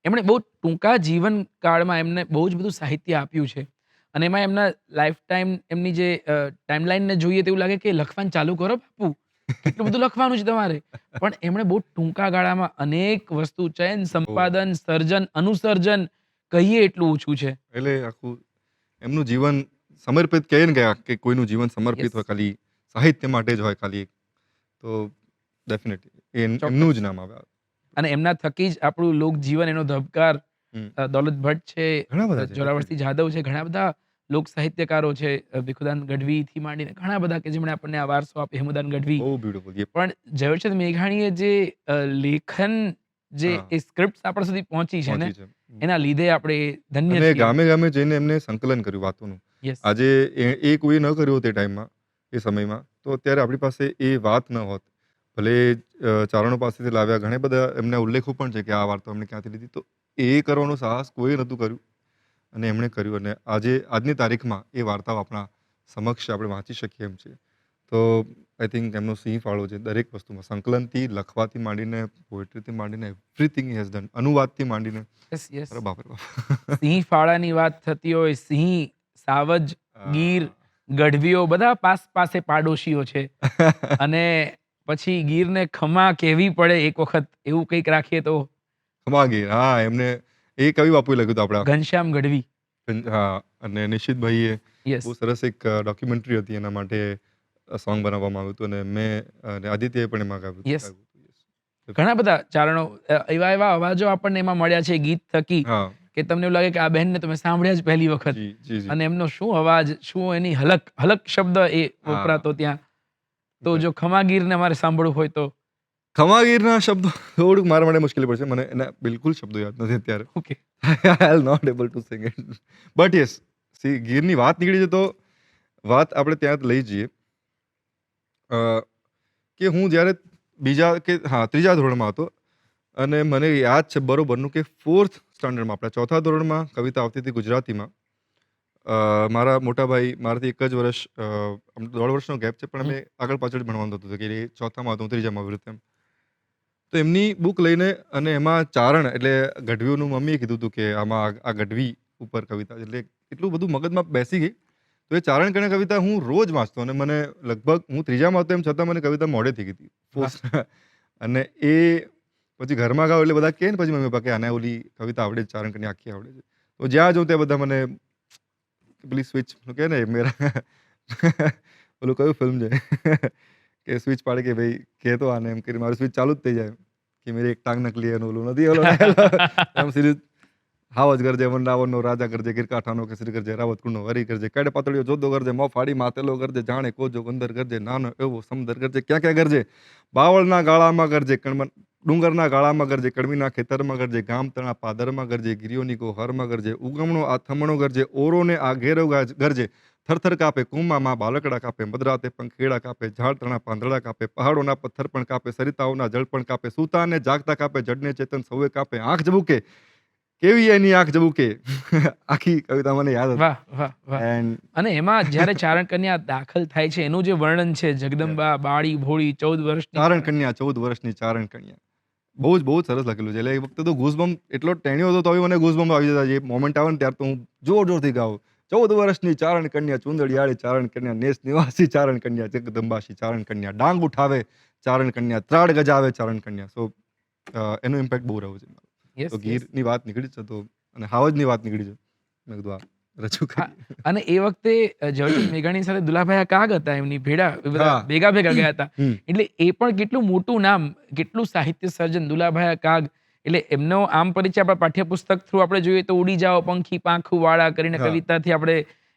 એમણે બહુ ટૂંકા જીવનકાળમાં એમને બહુ જ બધું સાહિત્ય આપ્યું છે. અને એમાં એમના લાઈફ ટાઈમ એમની જે ટાઈમલાઈનને જોઈએ તો એવું લાગે કે લખવાનું ચાલુ કરો બાપુ. કેટલું બધું લખવાનું છે તમારે. પણ એમણે બહુ ટૂંકા ગાળામાં અનેક વસ્તુ ચયન, સંપાદન, સર્જન, અનુસર્જન કહીએ એટલું ઓછું છે. એટલે આખું એમનું જીવન સમર્પિત કહીએ ને કે કોઈનું જીવન સમર્પિત યસ, હોય ખાલી સાહિત્ય માટે જ હોય ખાલી, તો ડેફિનેટલી એમનું ચોક્કસ. જ નામ આવે. અને એમના થકી જ આપણું લોકજીવન, એનો ધબકાર હમ. દૌલત ભટ્ટ છે, ઘણા બધા છે જોરાવરસિંહ ડેફિનેટલી. જાદવ છે, ઘણા બધા લોક સાહિત્યકારો છે, ભીખુદાન ગઢવીથી માંડીને ઘણા બધા કે જેમણે આપણને આ વારસો આપ્યો, હેમુદાન ગઢવી. બહુ બ્યુટીફુલ. પણ ઝવેરચંદ મેઘાણીએ જે લેખન, જે હા, એ સ્ક્રિપ્ટ્સ આપણા સુધી પહોંચી છે ને, પહોંચી છે. એના લીધે આપણે ધન્ય અને છીએ. ગામે ગામે જઈને એમને સંકલન કર્યું વાતોનું. યસ, આજે એ કોઈએ ન કર્યું તે ટાઈમમાં, એ સમયમાં, તો અત્યારે આપણી પાસે એ વાત ન હોત. ભલે ચારણો પાસેથી લાવ્યા, ઘણા બધા એમના ઉલ્લેખો પણ છે કે આ વાર્તા એમણે ક્યાંથી લીધી. તો એ કરવાનું સાહસ કોઈએ નહોતું કર્યું અને એમણે કર્યું. અને આજની તારીખમાં એ વાર્તાઓ આપણા સમક્ષ આપણે વાંચી શકીએ એમ છે. તો આઈ થિંક એમનો સિંહ ફાળો છે દરેક વસ્તુમાં. સંકલનથી, લખવાથી માંડીને, પોએટ્રીથી માંડીને, એવરીથિંગ હી હેઝ ડન. અનુવાદથી માંડીને. Yes, yes. અરે બાપ રે બાપ. સિંહ ફાળાની વાત થતી હોય, સિંહ, સાવજ, ગીર, ગઢવીઓ બધા પાસે પાડોશીઓ છે. અને પછી ગીરને ખમા કહેવી પડે એક વખત, એવું કંઈક રાખીએ તો ખમાગીર, હા, એમને એ કવિ બાપુએ લખ્યું હતું આપણા. ઘનશ્યામ ગઢવી. હા, અને નિશિતભાઈએ યસ, બહુ સરસ એક ડોક્યુમેન્ટરી હતી એના માટે સોંગ બનાવવામાં આવ્યું હતું. અને અને આદિત્યએ પણ એમાં ગાયું યસ. ગાયું હતું. યસ. ઘણા બધા ચારણો, એવા એવા અવાજો આપણને એમાં મળ્યા છે ગીત થકી હા, કે તમને એવું લાગે કે આ બહેનને તમે સાંભળ્યા જ પહેલી વખત. જી, જી, જી. અને એમનો શું અવાજ, શું એની હલક, હલક શબ્દ એ હા, વપરાતો ત્યાં. તો જો એક્ઝેક્ટલી. ખમાગીરને મારે સાંભળવું હોય તો ખમાગીરના શબ્દો થોડુંક મારા માટે મુશ્કેલી પડશે. મને એના બિલકુલ શબ્દો યાદ નથી અત્યારે. Okay. I am not able to sing it. But yes, see ગીરની વાત નીકળી છે તો વાત આપણે ત્યાં જ લઈ જઈએ. અ, કે હું જ્યારે ત્રીજા ધોરણમાં હતો અને મને યાદ છે બરોબરનું કે 4th સ્ટાન્ડર્ડમાં, આપણા ચોથા ધોરણમાં કવિતા આવતી હતી ગુજરાતીમાં. મારા મોટા ભાઈ મારાથી એક જ વર્ષ, 1.5 વર્ષનો ગેપ છે, પણ હમ, અમે આગળ પાછળ ભણવાનું થતું હતું કે એ ચોથામાં હતો, હું ત્રીજામાં આવી રીતે એમ. તો એમની બુક લઈને અને એમાં ચારણ એટલે ગઢવીઓનું મમ્મીએ કીધું હતું કે આમાં આ ગઢવી ઉપર કવિતા છે. એટલે એટલું બધું મગજમાં બેસી ગઈ. તો એ ચારણ કણ કવિતા હું રોજ વાંચતો અને મને લગભગ હું ત્રીજામાં હતો એમ છતાં મને કવિતા મોડે થઈ ગઈ હતી. વાહ. અને એ પછી ઘરમાં ગાવ એટલે બધા કહે ને પછી મમ્મી પપ્પા કે આને ઓલી કવિતા આવડે છે, ચારણ કણની આખી આવડે છે. તો જ્યાં જાઉં ત્યાં બધા મને પેલી સ્વિચ કહે ને મેરા ઓલું કયું ફિલ્મ છે કે સ્વિચ પાડે કે ભાઈ કહેતો આને એમ કરીને મારું સ્વિચ ચાલુ જ થઈ જાય કે મેરી એક ટાંગ નકલી એનું ઓલું નથી ઓલો એમ સીરીઝ હાવજ ગરજે વનરાવનનો રાજા ગરજે ગીરકાંઠાનો કેસરી ગરજે રાવત કુળનો વરી ગરજે કેડે પાતળીઓ જોધો ગરજે મો ફાડી માતેલો ગરજે જાણે કોજો ગંદર ગરજે નાનો એવો સમદર ગરજે ક્યાં ક્યાં ગરજે બાવળના ગાળામાં ગરજે ડુંગરના ગાળામાં ગરજે કડવીના ખેતરમાં ગરજે ગામ તણા પાદરમાં ગરજે ગિરિયોની ગોહરમાં ગરજે ઉગમણો આ થમણો ગરજે ઓરોને આ ઘેરો ગરજે થરથર કાપે કુંમામાં બાલકડા કાપે મદરાતે પંખેડા કાપે ઝાડ તણા પાંદડા કાપે પહાડોના પથ્થર પણ કાપે સરિતાઓના જળ પણ કાપે સૂતાને જાગતા કાપે જડને ચેતન સૌએ કાપે આંખ જબુકે કેવી એની આંખ જબુકે. આખી કવિતા મને યાદ હતી. વાહ, વાહ, વાહ. એન્ડ અને એમાં જ્યારે ચારણ કન્યા દાખલ થાય છે એનું જે વર્ણન છે, જગદંબા બાળી ભોળી 14 વર્ષની ચારણ ચારણ. કન્યા 14 વર્ષની ચારણ કન્યા. બહુ જ સરસ લખેલું છે. એટલે એ વખતે તો ગૂઝબમ્પ એટલો ટેણ્યો હતો તો બી મને ગૂઝબમ્પ આવી જતા. જે મોમેન્ટ આવે ને ત્યારે તો હું જોરથી ગાઉં. 14 વર્ષની ચારણ કન્યા, ચુંદડિયાળી ચારણ કન્યા, નેસ નિવાસી ચારણ કન્યા, જગદંબાસી ચારણ કન્યા, ડાંગ ઉઠાવે ચારણ કન્યા, ત્રાડ ગજાવે ચારણ કન્યા. સો એનું ઇમ્પેક્ટ બહુ રહ્યું છે. યસ, તો યસ. ગીરની વાત નીકળી છે તો અને હાવજની વાત નીકળી છે. મેં કીધું આ રજૂ હા, કરીએ. અને એ વખતે ઝવેરચંદ મેઘાણી સાથે દુલાભાઈ કાગ હતા એમની ભેડા, એ બધા હા. ભેગા ગયા હતા. હમ. એટલે એ પણ કેટલું મોટું નામ, કેટલું સાહિત્ય સર્જન દુલાભાઈ કાગ. એટલે એમનો આમ પરિચય આપણા પાઠ્યપુસ્તક થ્રુ આપણે જોઈએ તો ઉડી જાઓ પંખી પાંખું વાળા કરીને હા. કવિતાથી આપણે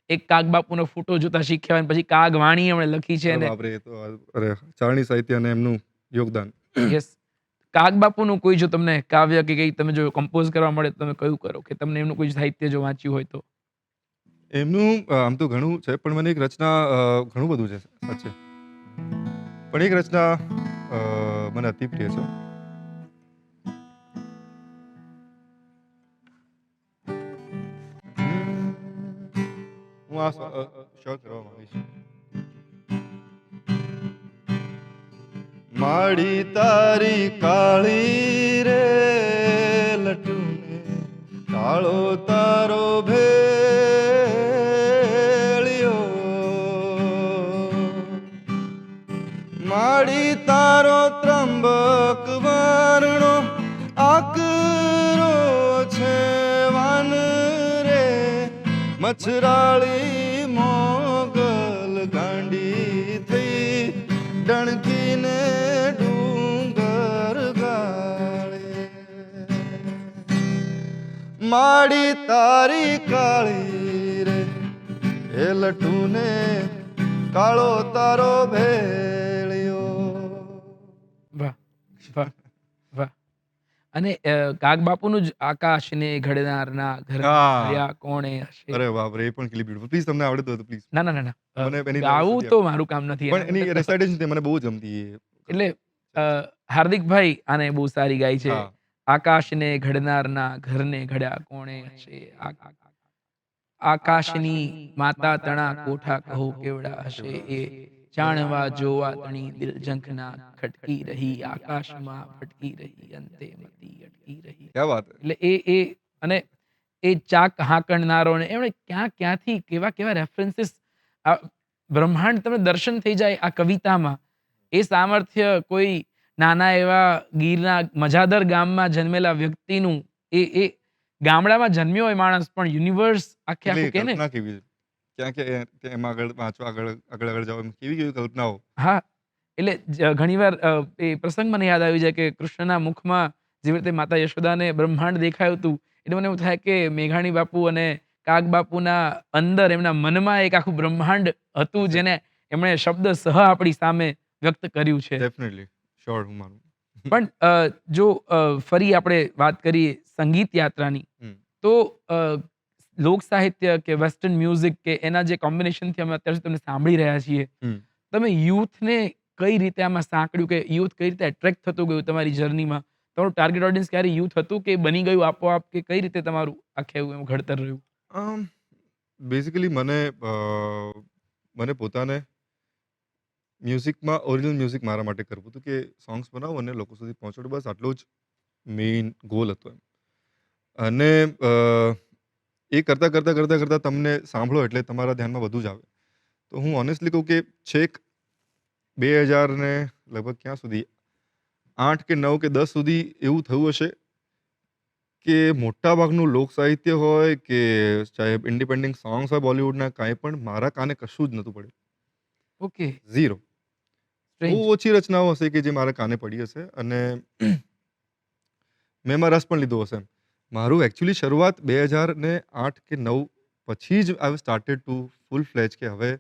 એક કાગ બાપુનો ફોટો જોતા શીખ્યા અને પછી કાગ વાણી એમણે લખી છે અરે અને બાપરે! એ તો અરે ચારણી સાહિત્ય અને એમનું યોગદાન. યસ. કાગ બાપુનું કોઈ જો તમને કાવ્ય કે કંઈ તમે જો કમ્પોઝ કરવા મળે તો તમે કયું કરો? કે તમને એમનું કોઈ સાહિત્ય જો વાંચ્યું હોય તો? એમનું આમ તો ઘણું છે પણ મને એક રચના ઘણું બધું છે સાચે. પણ એક રચના મને અતિ પ્રિય છે. હું આ શોર્ટ કરવા માંગીશ. માડી તારી કાળી રે લટુને, કાળો તારો ભેળિયો, માડી તારો ત્રંબક વર્ણો આકરો છે વાન રે, મચ્છરાળી મોગલ ગાંડી થઈ ડણકીને ડુંગર ગાળે, માડી તારી કાળી રે એ લટુને, કાળો તારો ભેળિયો. વાહ! વાહ! વાહ! અને કાગ બાપુનું જ આકાશને ઘડનારના ઘરના હા. ઘડ્યા કોણે હશે? અરે બાપરે! એ પણ કેટલી બ્યુટીફુલ. પ્લીઝ તમને આવડતું હોય તો પ્લીઝ. ના, ના, ના, ના. મને એની નોલેજ ગાવું નથી તો આપી. મારું કામ નથી. એના પણ એની માટે તો રેસાઇટેશન તે મને બહુ જ ગમતી એ. એટલે અ, હાર્દિકભાઈ આને બહુ સારી ગાઈ છે. હા. આકાશને ઘડનારના ઘરને ઘડ્યા કોણે હશે? આકાશની માતા તણા કોઠા કહો કેવડા હશે? એ જાણવા જોવા તણી દિલ ઝંખના ખટકી રહી, આકાશમાં ભટકી રહી, અંતે મતી અટકી રહી. ક્યા વાત હે! એટલે એ અને એ ચાક હાંકણનારો ને એમણે ક્યાંથી કેવા રેફરન્સીસ, આ બ્રહ્માંડ તમને દર્શન થઈ જાય આ કવિતામાં. એ સામર્થ્ય કોઈ નાના એવા ગીરના મજાદર ગામમાં જન્મેલા વ્યક્તિનું, એ ગામડામાં જન્મ્યો હોય માણસ પણ યુનિવર્સ આખે એટલે આખું કે ને. કલ્પના કેવી છે. ક્યાં કે એમાં આગળ વાંચવા આગળ જાઓ એમ કેવી કલ્પનાઓ. હા, એટલે ઘણીવાર એ પ્રસંગ મને યાદ આવી જાય કે કૃષ્ણના મુખમાં જેવી રીતે માતા યશોદાને બ્રહ્માંડ દેખાયું હતું, એટલે મને એવું થાય કે મેઘાણી બાપુ અને કાગ બાપુના અંદર એમના મનમાં એક આખું બ્રહ્માંડ હતું જેને એમણે શબ્દસહ આપણી સામે વ્યક્ત કર્યું છે. ડેફિનેટલી. શ્યોર હું માનું. પણ જો ફરી આપણે વાત કરીએ સંગીત યાત્રાની, હમ. તો લોક સાહિત્ય કે વેસ્ટર્ન મ્યુઝિક કે એના જે કોમ્બિનેશનથી અમે અત્યાર સુધી તમને સાંભળી રહ્યા છીએ, હમ. તમે યુથને કઈ રીતે આમાં સાંકળ્યું કે યુથ કઈ રીતે એટ્રેક્ટ થતું ગયું તમારી જર્નીમાં? તમારું ટાર્ગેટ ઓડિયન્સ ક્યારે યુથ હતું કે બની ગયું આપોઆપ, કે કઈ રીતે તમારું આખે એવું એમ ઘડતર રહ્યું? બેઝિકલી મને પોતાને મ્યુઝિકમાં ઓરિજિનલ મ્યુઝિક મારા માટે કરવું હતું કે સોંગ્સ બનાવું અને લોકો સુધી પહોંચાડું, બસ આટલો જ મેઇન ગોલ હતો એમ. અને એ કરતાં તમને સાંભળો એટલે તમારા ધ્યાનમાં બધું જ આવે. તો હું ઓનેસ્ટલી કહું કે છેક 2000 ને લગભગ ક્યાં સુધી 8 કે 9 કે 10 સુધી એવું થયું હશે કે મોટાભાગનું લોક સાહિત્ય હોય કે ચાહે ઇન્ડિપેન્ડન્ટ સોંગ્સ હોય બોલિવૂડના, કાંઈ પણ મારા કાને કશું જ નહોતું પડ્યું. ઓકે. ઝીરો. બહુ સ્ટ્રેન્જ. ઓછી રચનાઓ હશે કે જે મારા કાને પડી હશે અને મેં એમાં રસ પણ લીધો હશે એમ. મારું એકચ્યુઅલી શરૂઆત 2008 કે 9 પછી જ I started to full fledged કે હવે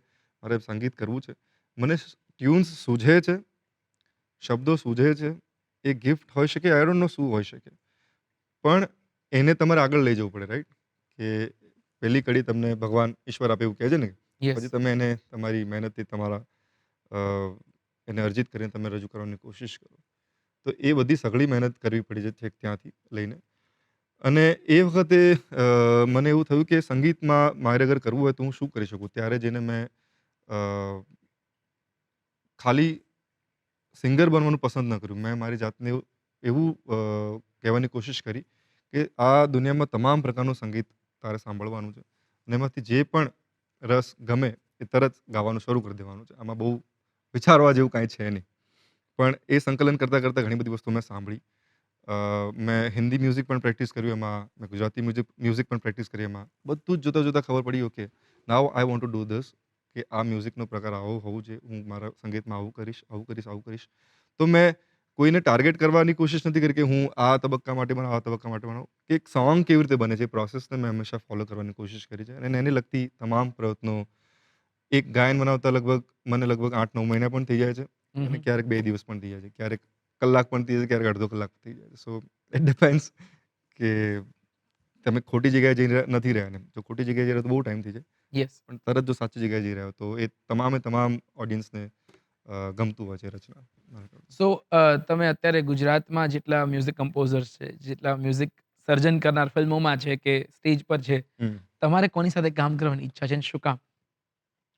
મારે સંગીત કરવું છે. મને ટ્યુન્સ સૂઝે છે, શબ્દો સૂઝે છે. એ ગિફ્ટ હોઈ શકે, આઈ ડોન્ટ નો શું હોઈ શકે. પણ એને તમારે આગળ લઈ જવું પડે, રાઈટ? કે પહેલી કડી તમને ભગવાન ઈશ્વર આપે એવું કહે છે ને. યસ. પછી તમે એને તમારી મહેનતથી તમારા અ, એને અર્જિત કરીને તમે રજૂ કરવાની કોશિશ કરો. તો એ બધી સઘળી મહેનત કરવી પડી છે છેક ત્યાંથી લઈને. અને એ વખતે મને એવું થયું કે સંગીતમાં મારે અગર કરવું હોય તો હું શું કરી શકું? ત્યારે જઈને મેં અ, ખાલી સિંગર બનવાનું પસંદ ન કર્યું. મેં મારી જાતને એવું એવું કહેવાની કોશિશ કરી કે આ દુનિયામાં તમામ પ્રકારનું સંગીત તારે સાંભળવાનું છે અને એમાંથી જે પણ રસ ગમે એ તરત ગાવાનું શરૂ કરી દેવાનું છે. આમાં બહુ વિચારવા જેવું કાંઈ છે નહીં. પણ એ સંકલન કરતાં ઘણી બધી વસ્તુ મેં સાંભળી. મેં હિન્દી મ્યુઝિક પણ પ્રેક્ટિસ કર્યું એમાં, મેં ગુજરાતી મ્યુઝિક પણ પ્રેક્ટિસ કરી એમાં. બધું જ જોતાં ખબર પડી okay now I want to do this કે આ મ્યુઝિકનો પ્રકાર આવો હોવું જોઈએ. હું મારા સંગીતમાં આવું કરીશ, આવું કરીશ, આવું કરીશ. તો મેં કોઈને ટાર્ગેટ કરવાની કોશિશ નથી કરી કે હું આ તબક્કા માટે બનાવું, આ તબક્કા માટે બનાવું. કે એક સોંગ કેવી રીતે બને છે એ પ્રોસેસને મેં હંમેશા ફોલો કરવાની કોશિશ કરી છે અને એને લગતી તમામ પ્રયત્નો એક ગાયન બનાવતા મને લગભગ 8-9 મહિના પણ થઈ જાય છે અને ક્યારેક 2 દિવસ પણ થઈ જાય છે. ક્યારેક કલાક પણ થઈ જાય છે, ક્યારેક અડધો કલાક થઈ જાય છે. સો ઇટ ડિપેન્ડ્સ કે તમે ખોટી જગ્યાએ જઈ નથી રહ્યા ને. જો ખોટી જગ્યાએ જઈ રહ્યા તો બહુ ટાઈમ થઈ જાય. યસ. પણ તરત જો સાચી જગ્યાએ જઈ રહ્યા હો તો એ તમામ ઓડિયન્સને ગમતું હોય છે રચના. મારા ખ્યાલથી. સો તમે અત્યારે ગુજરાતમાં જેટલા મ્યુઝિક કમ્પોઝર્સ છે, જેટલા મ્યુઝિક સર્જન કરનાર ફિલ્મોમાં છે કે સ્ટેજ પર છે, હમ. તમારે કોની સાથે કામ કરવાની ઈચ્છા છે અને શું કામ?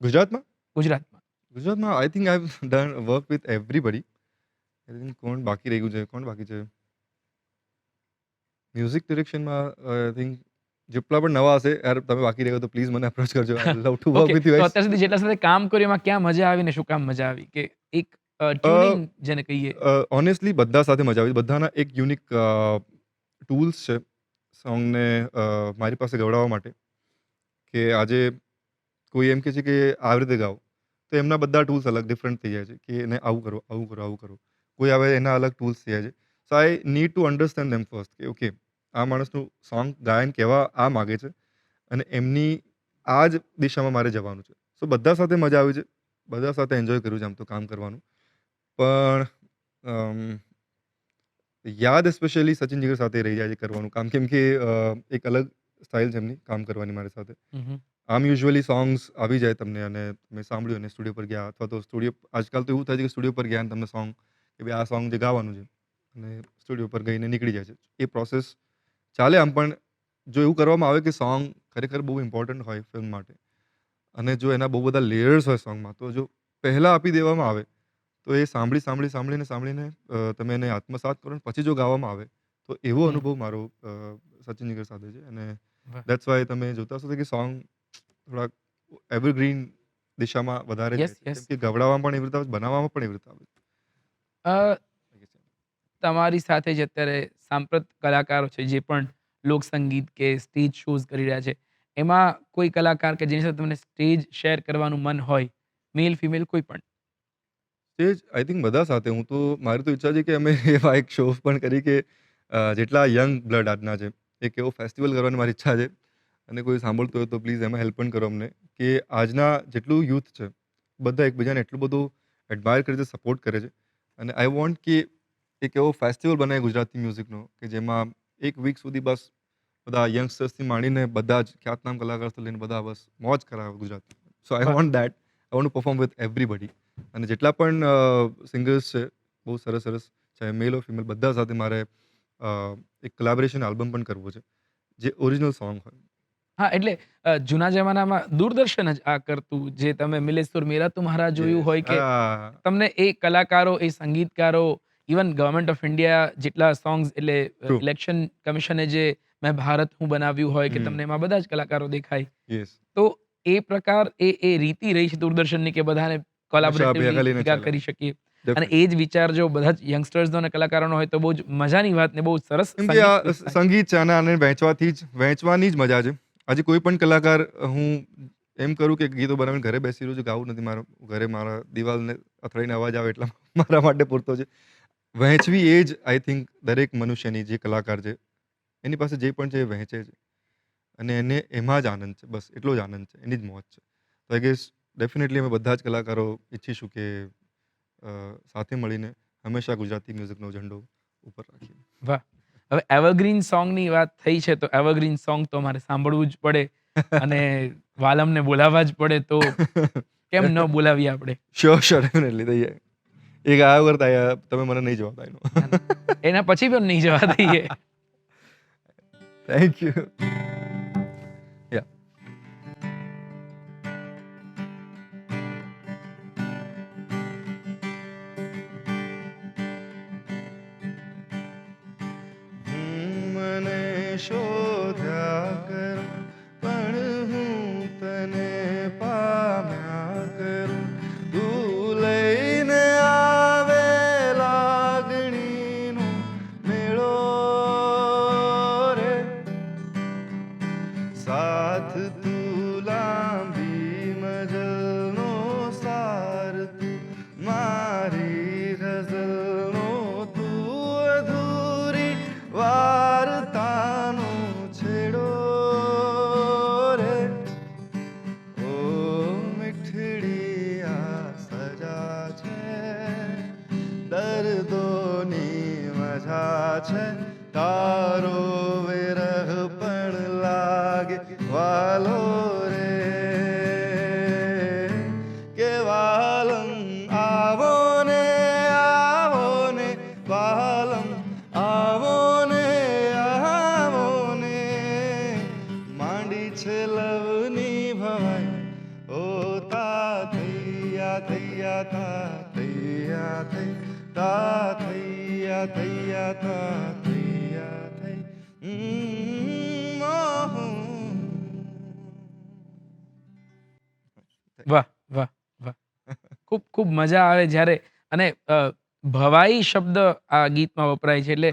ગુજરાતમાં? ગુજરાતમાં. ગુજરાતમાં I think I have done work with everybody. I think કોણ બાકી રહી ગયું છે? કોણ બાકી છે? મ્યુઝિક ડિરેક્શનમાં આઈ થિંક જેટલા પણ નવા હશે યાર તમે બાકી રહી ગયો તો પ્લીઝ મને અપ્રોચ કરજો. I love to work okay. With you તો ગાઈઝ. અત્યાર સુધી જેટલા સાથે કામ કર્યું એમાં ક્યાં મજા આવી ને શું કામ મજા આવી? કે એક ટ્યુનિંગ જેને કહીએ. ઓનેસ્ટલી બધા સાથે મજા આવી. બધાના એક યુનિક ટૂલ્સ છે સોંગને મારી પાસે ગવડાવવા માટે કે આજે કોઈ એમ કહે છે કે આવી રીતે ગાઓ તો એમના બધા ટૂલ્સ અલગ ડિફરન્ટ થઈ જાય છે કે એને આવું કરો, આવું કરો, આવું કરો. કોઈ આવે એના અલગ ટૂલ્સ થઈ જાય છે. So I need to understand them first કે ઓકે આ માણસનું સોંગ ગાયન કહેવા આ માગે છે અને એમની આ જ દિશામાં મારે જવાનું છે. સો બધા સાથે મજા આવી છે. બધા સાથે એન્જોય કર્યું છે આમ તો કામ કરવાનું. પણ યાદ સ્પેશિયલી સચિન જીગર સાથે રહી જાય છે કરવાનું કામ. કેમ કે એક અલગ સ્ટાઇલ છે એમની કામ કરવાની મારી સાથે. આમ યુઝ્યુઅલી સોંગ્સ આવી જાય તમને અને તમે સાંભળ્યું અને સ્ટુડિયો પર ગયા અથવા તો આજકાલ તો એવું થાય છે કે સ્ટુડિયો પર ગયા અને તમને સોંગ કે ભાઈ આ સોંગ જે ગાવાનું છે અને સ્ટુડિયો પર ગઈને નીકળી જાય છે. એ પ્રોસેસ ચાલે આમ પણ જો એવું કરવામાં આવે કે સોંગ ખરેખર બહુ ઇમ્પોર્ટન્ટ હોય ફિલ્મ માટે અને જો એના બહુ બધા લેયર્સ હોય સોંગમાં તો જો પહેલાં આપી દેવામાં આવે તો એ સાંભળીને તમે એને આત્મસાત કરો ને પછી જો ગાવામાં આવે તો એવો હમ. અનુભવ મારો સચિન જીગર સાથે છે અને વાહ. દેટ્સ વાય તમે જોતા હશો કે સોંગ થોડાક એવરગ્રીન દિશામાં વધારે જાય યસ, છે. યસ. કેમ કે ગવડાવવામાં પણ એવી રીતે આવે છે, બનાવવામાં પણ એવી રીતે આવે અ, છે. તમારી સાથે જે અત્યારે સાંપ્રત કલાકારો છે જે પણ લોક સંગીત કે સ્ટેજ શોઝ કરી રહ્યા છે, એમાં કોઈ કલાકાર કે જેની સાથે તમને સ્ટેજ શેર કરવાનું મન હોય, મેલ, ફિમેલ કોઈ પણ? સ્ટેજ આઈ થિંક બધા સાથે મારી તો ઈચ્છા છે કે અમે એવા એક શો પણ કરી કે જેટલા યંગ બ્લડ આજના છે, એક એવો ફેસ્ટિવલ કરવાની મારી ઈચ્છા છે અને કોઈ સાંભળતું હોય તો પ્લીઝ એમાં હેલ્પ પણ કરો અમને કે આજના જેટલું યુથ છે, બધા એકબીજાને એટલું બધું એડમાયર કરે છે, સપોર્ટ કરે છે અને આઈ વોન્ટ કે એક એવો ફેસ્ટિવલ બનાવીએ ગુજરાતી મ્યુઝિકનો કે જેમાં એક વીક સુધી બસ બધા યંગસ્ટર્સથી માંડીને બધા જ ખ્યાતનામ કલાકારથી લઈને બધા બસ મોજ કરાવે ગુજરાતી. સો આઈ વાહ! Want that. I want to perform with everybody અને જેટલા પણ સિંગર્સ છે, બહુ સરસ ચાહે મેલ ઓર ફિમેલ બધા સાથે મારે એક કોલેબોરેશન આલ્બમ પણ કરવો છે, જે ઓરિજિનલ સોંગ હોય. હા, એટલે જૂના જમાનામાં દૂરદર્શન જ આ કરતું. જે તમે મિલેશ્વર મેરા તુમ્હારા જોયું યસ. હોય કે તમને એ કલાકારો, એ સંગીતકારો, ઇવન ગવર્નમેન્ટ ઓફ ઇન્ડિયા જેટલા સોંગ્સ એટલે ટ્રુ. ઇલેક્શન કમિશને જે મેં ભારત હું બનાવ્યું હોય કે હમ. તમને એમાં બધા જ કલાકારો દેખાય. યસ. તો એ પ્રકાર એ રીતિ રહી છે દૂરદર્શનની કે બધાને હંમેશા કોલેબોરેટિવલી ભેગા લઈને ભેગા ચાલે. કરી શકીએ અને એ ડેફિનેટલી. જ વિચાર જો બધા જ યંગસ્ટર્સનો અને કલાકારોનો હોય તો બહુ જ મજાની વાત ને બહુ સરસ કેમ કે સંગીત આ થાય. સંગીત છે અને આને વહેંચવાની જ મજા છે. આજે કોઈ પણ કલાકાર હું એમ કરું કે ગીતો બનાવીને ઘરે બેસી રહ્યો છું, ગાવું નથી મારે ઘરે મારા દિવાલને અથડાઈને અવાજ આવે એટલા મારા માટે પૂરતો છે. વહેંચવી એ જ આઈ થિંક દરેક મનુષ્યની જે કલાકાર છે, એની પાસે જે પણ છે એ વહેંચે છે અને એને એમાં જ આનંદ છે. બસ એટલો જ આનંદ છે. એની જ મોજ છે. તો આઈ ગેસ ડેફિનેટલી અમે બધા જ કલાકારો ઈચ્છીશું કે સાથે મળીને હંમેશા ગુજરાતી મ્યુઝિકનો ઝંડો ઉપર રાખીએ. વાહ! હવે એવરગ્રીન સોંગની વાત થઈ છે, તો એવરગ્રીન સોંગ તો અમારે સાંભળવું જ પડે અને વાલમને બોલાવવા જ પડે, તો કેમ ન બોલાવીએ આપણે? શ્યોર ડેફિનેટલી દઈએ. એ ગાયા વગર તમે મને નહીં જવા દો એનો. ના, ના. એના પછી પણ નહીં જવા દઈએ. Thank you. યા. શોધ્યા કરું, પણ હું તને પામ્યા કરું. તું લઈને આવે લાગણીનો મેળો રે, સાથ તું લાંબી મજલનો સાર, તું મારી ગઝલનો, તું અધૂરી વાર્તાનો છેડો રે. ઓ મીઠડી આ સજા છે, દર્દોની મજા છે, તારો વિરહ પણ લાગે વાલો રે. કે વાલમ આવો ને વાલમ આવો ને, માંડી છે લવની ભવાઈ, ઓ તા થૈયા થૈયા તા થૈયા થઈ, તા થૈયા થૈયા તા થૈયા થઈ. વાહ વાહ વાહ, ખૂબ ખૂબ મજા આવે જ્યારે અને ભવાઈ શબ્દ આ ગીતમાં વપરાય છે. એટલે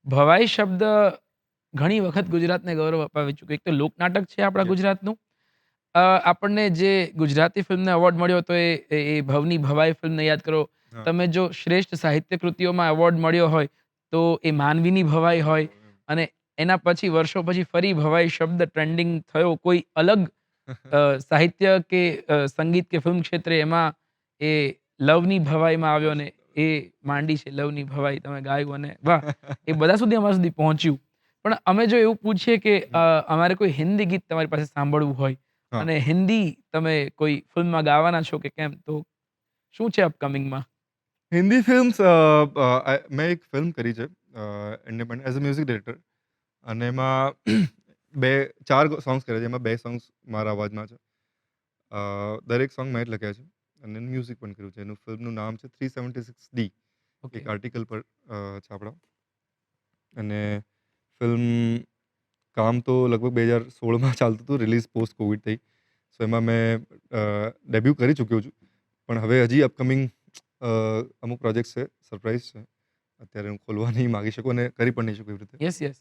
ભવાઈ શબ્દ ઘણી વખત ગુજરાતને ગૌરવ અપાવી ચૂક્યું. એક તો લોકનાટક છે આપણા Yes. ગુજરાતનું. આપણને જે ગુજરાતી ફિલ્મને એવોર્ડ મળ્યો તો એ ભવની ભવાઈ ફિલ્મને યાદ કરો. હા. તમે જો શ્રેષ્ઠ સાહિત્ય કૃતિઓમાં એવોર્ડ મળ્યો હોય તો એ માનવીની ભવાઈ હોય, અને એના પછી વર્ષો પછી ફરી ભવાઈ શબ્દ ટ્રેન્ડિંગ થયો કોઈ અલગ સાહિત્ય કે સંગીત કે ફિલ્મ ક્ષેત્રે, એમાં એ લવની ભવાઈમાં આવ્યો ને એ માંડી છે લવની ભવાઈ તમે ગાયું, અને વાહ, એ બધા સુધી અમારા સુધી પહોંચ્યું. પણ અમે જો એવું પૂછીએ કે અમારે કોઈ હિન્દી ગીત તમારી પાસે સાંભળવું હોય હા. અને હિન્દી તમે કોઈ ફિલ્મમાં ગાવાના છો કે કેમ, તો શું છે અપકમિંગમાં? હિન્દી ફિલ્મ્સ મેં એક ફિલ્મ કરી છે independent as a music director, અને એમાં 4 સોંગ્સ કર્યા છે. એમાં 2 સોંગ્સ મારા અવાજમાં છે. દરેક સોંગ મેં જ લખ્યા છે અને મ્યુઝિક પણ કર્યું છે. એનું ફિલ્મનું નામ છે 376D. ઓકે. એક આર્ટિકલ પર છે આપણા. અને ફિલ્મ કામ તો લગભગ 2016માં ચાલતું હતું, રિલીઝ પોસ્ટ કોવિડ થઈ. સો એમાં મેં ડેબ્યુ કરી ચૂક્યો છું, પણ હવે હજી અપકમિંગ અમુક પ્રોજેક્ટ્સ છે, સરપ્રાઈઝ છે. અત્યારે હું ખોલવા નહીં માગી શકું અને કરી પણ નહીં શકું એવી રીતે. Yes yes.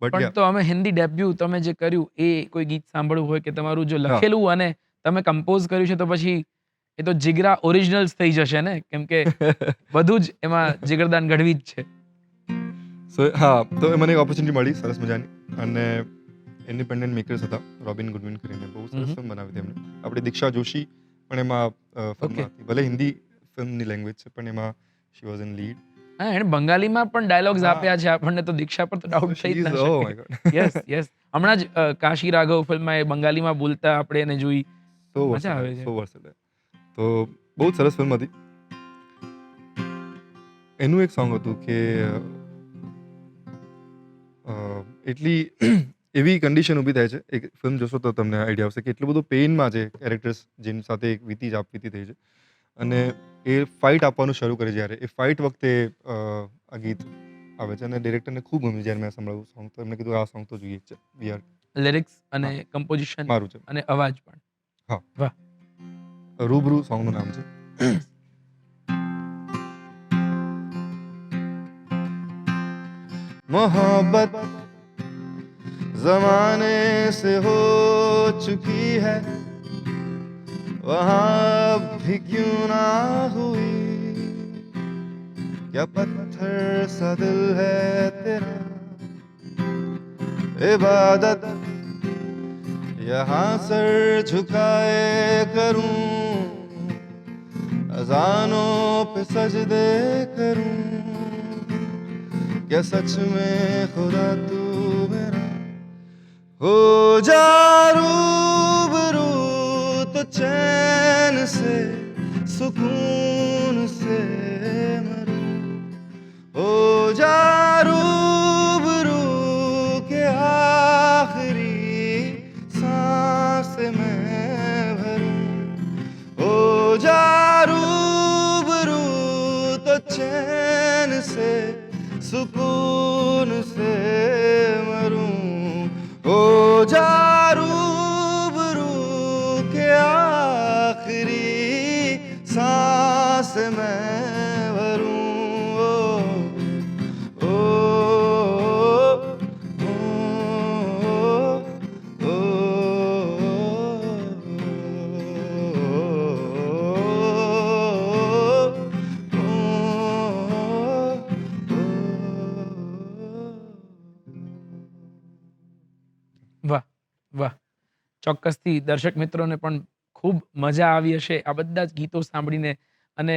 બટ પણ યા, તો અમે હિન્દી ડેબ્યુ તમે જે કર્યું એ કોઈ ગીત સાંભળવું હોય કે તમારું જો હા. લખેલું અને તમે કમ્પોઝ કર્યું છે, તો પછી એ તો જીગરા ઓરિજિનલ્સ થઈ જશે ને, કેમ કે બધું જ એમાં જીગરદાન ગઢવી જ છે. સો હા, તો મને એક ઓપોર્ચ્યુનિટી મળી સરસ મજાની, અને ઇન્ડિપેન્ડન્ટ મેકર્સ હતા, રોબિન ગુડવિન કરીને, બહુ સરસ ફિલ્મ બનાવી હતી એમણે. આપણી દીક્ષા જોશી પણ એમાં ફિલ્મમાં હતી. ભલે હિન્દી ફિલ્મની લેંગ્વેજ છે, પણ એમાં શી વોઝ ઇન લીડ. હા, એણે બંગાળીમાં પણ ડાયલોગ્સ હા. આપ્યા છે આપણને, તો દીક્ષા પર તો ડાઉટ થઈ જ ના ઓ શકે. My God. Yes yes. હમણાં જ કાશી રાઘવ ફિલ્મમાં એ બંગાળીમાં બોલતા આપણે એને જોઈ. સો મજા આવે વર્ષ છે. સો વર્ષ. તો બહુ જ સરસ ફિલ્મ હતી. એનું એક સોંગ હતું કે એટલી એવી કન્ડિશન ઊભી થાય છે, એક ફિલ્મ જોશો તો તમને આઈડિયા આવશે કે એટલું બધું પેઇનમાં છે કેરેક્ટર્સ જેની સાથે એક વીતી થઈ છે, અને એ ફાઇટ આપવાનું શરૂ કરે જ્યારે એ ફાઇટ વખતે આ ગીત આવે છે, અને ડિરેક્ટરને ખૂબ ગમ્યું જ્યારે મેં સાંભળ્યું સોંગ, તો એમને કીધું આ સોંગ તો જોઈએ જ છે. વી આર લિરિક્સ અને હા. કમ્પોઝિશન મારું છે. અને અવાજ પણ. હા. વાહ. રૂબરૂ સોંગનું નામ છે. मोहब्बत जमाने से हो चुकी है, वहां भी क्यों ना हुई, क्या पत्थर सा दिल है तेरा, इबादत यहाँ सर झुकाए करूं, अजानों पे सजदे करूं, क्या सच में खुदा तू मेरा हो जा रूबरू, तो चैन से सुकून से मरूं, हो जा रूबरू के आखिरी सांस में भरूं, हो जा रूबरू तो चैन से सुकून से मरूं, से मैं भरूं ओ, ओ, ओ, વાહ! વાહ! ચોક્કસથી દર્શક મિત્રોને પણ ખૂબ મજા આવી હશે આ બધા જ ગીતો સાંભળીને અને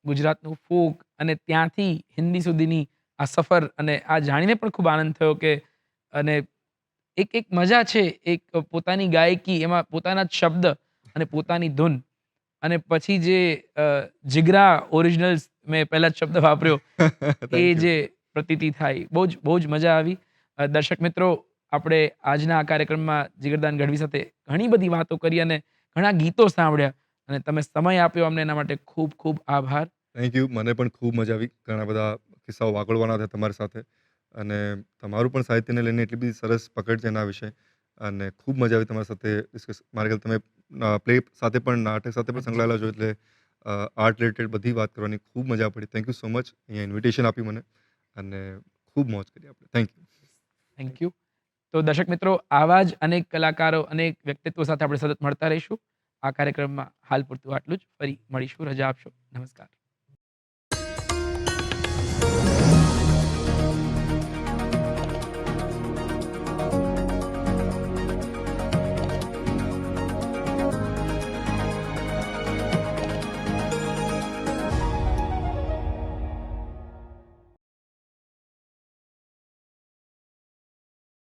ગુજરાતનું ફોક અને ત્યાંથી હિન્દી સુધીની આ સફર અને આ જાણીને પણ ખૂબ આનંદ થયો કે અને એક મજા છે એક પોતાની ગાયકી એમાં પોતાના જ શબ્દ અને પોતાની ધૂન અને પછી જે જીગરા ઓરિજિનલ્સ મેં પહેલા જ શબ્દ વાપર્યો એ થેન્ક યુ. જે પ્રતીતિ થાય બહુ જ મજા આવી. દર્શક મિત્રો આપણે આજના આ કાર્યક્રમમાં જીગરદાન ગઢવી સાથે ઘણી બધી વાતો કરી અને ઘણા ગીતો સાંભળ્યા અને તમે સમય આપ્યો અમને એના માટે ખૂબ ખૂબ આભાર. Thank you. મને પણ ખૂબ મજા આવી. ઘણા બધા કિસ્સાઓ વાગોળવાના હતા તમારી સાથે અને તમારું પણ સાહિત્યને લઈને એટલી બધી સરસ પકડ છે એના વિશે અને ખૂબ મજા આવી તમારી સાથે ડિસ્કસ. મારા ખ્યાલ તમે પ્લે સાથે પણ નાટક સાથે પણ સંકળાયેલા છો એટલે આર્ટ રિલેટેડ બધી વાત કરવાની ખૂબ મજા પડી. Thank you so much. અહીંયા ઇન્વિટેશન આપ્યું મને અને ખૂબ મોજ કરી આપણે. Thank you. Thank you. તો દર્શક મિત્રો આવા જ અનેક કલાકારો અનેક વ્યક્તિત્વો સાથે આપણે સતત મળતા રહીશું. આ કાર્યક્રમમાં હાલ પૂરતું આટલું જ. ફરી મળીશું. રજા આપશો. નમસ્કાર.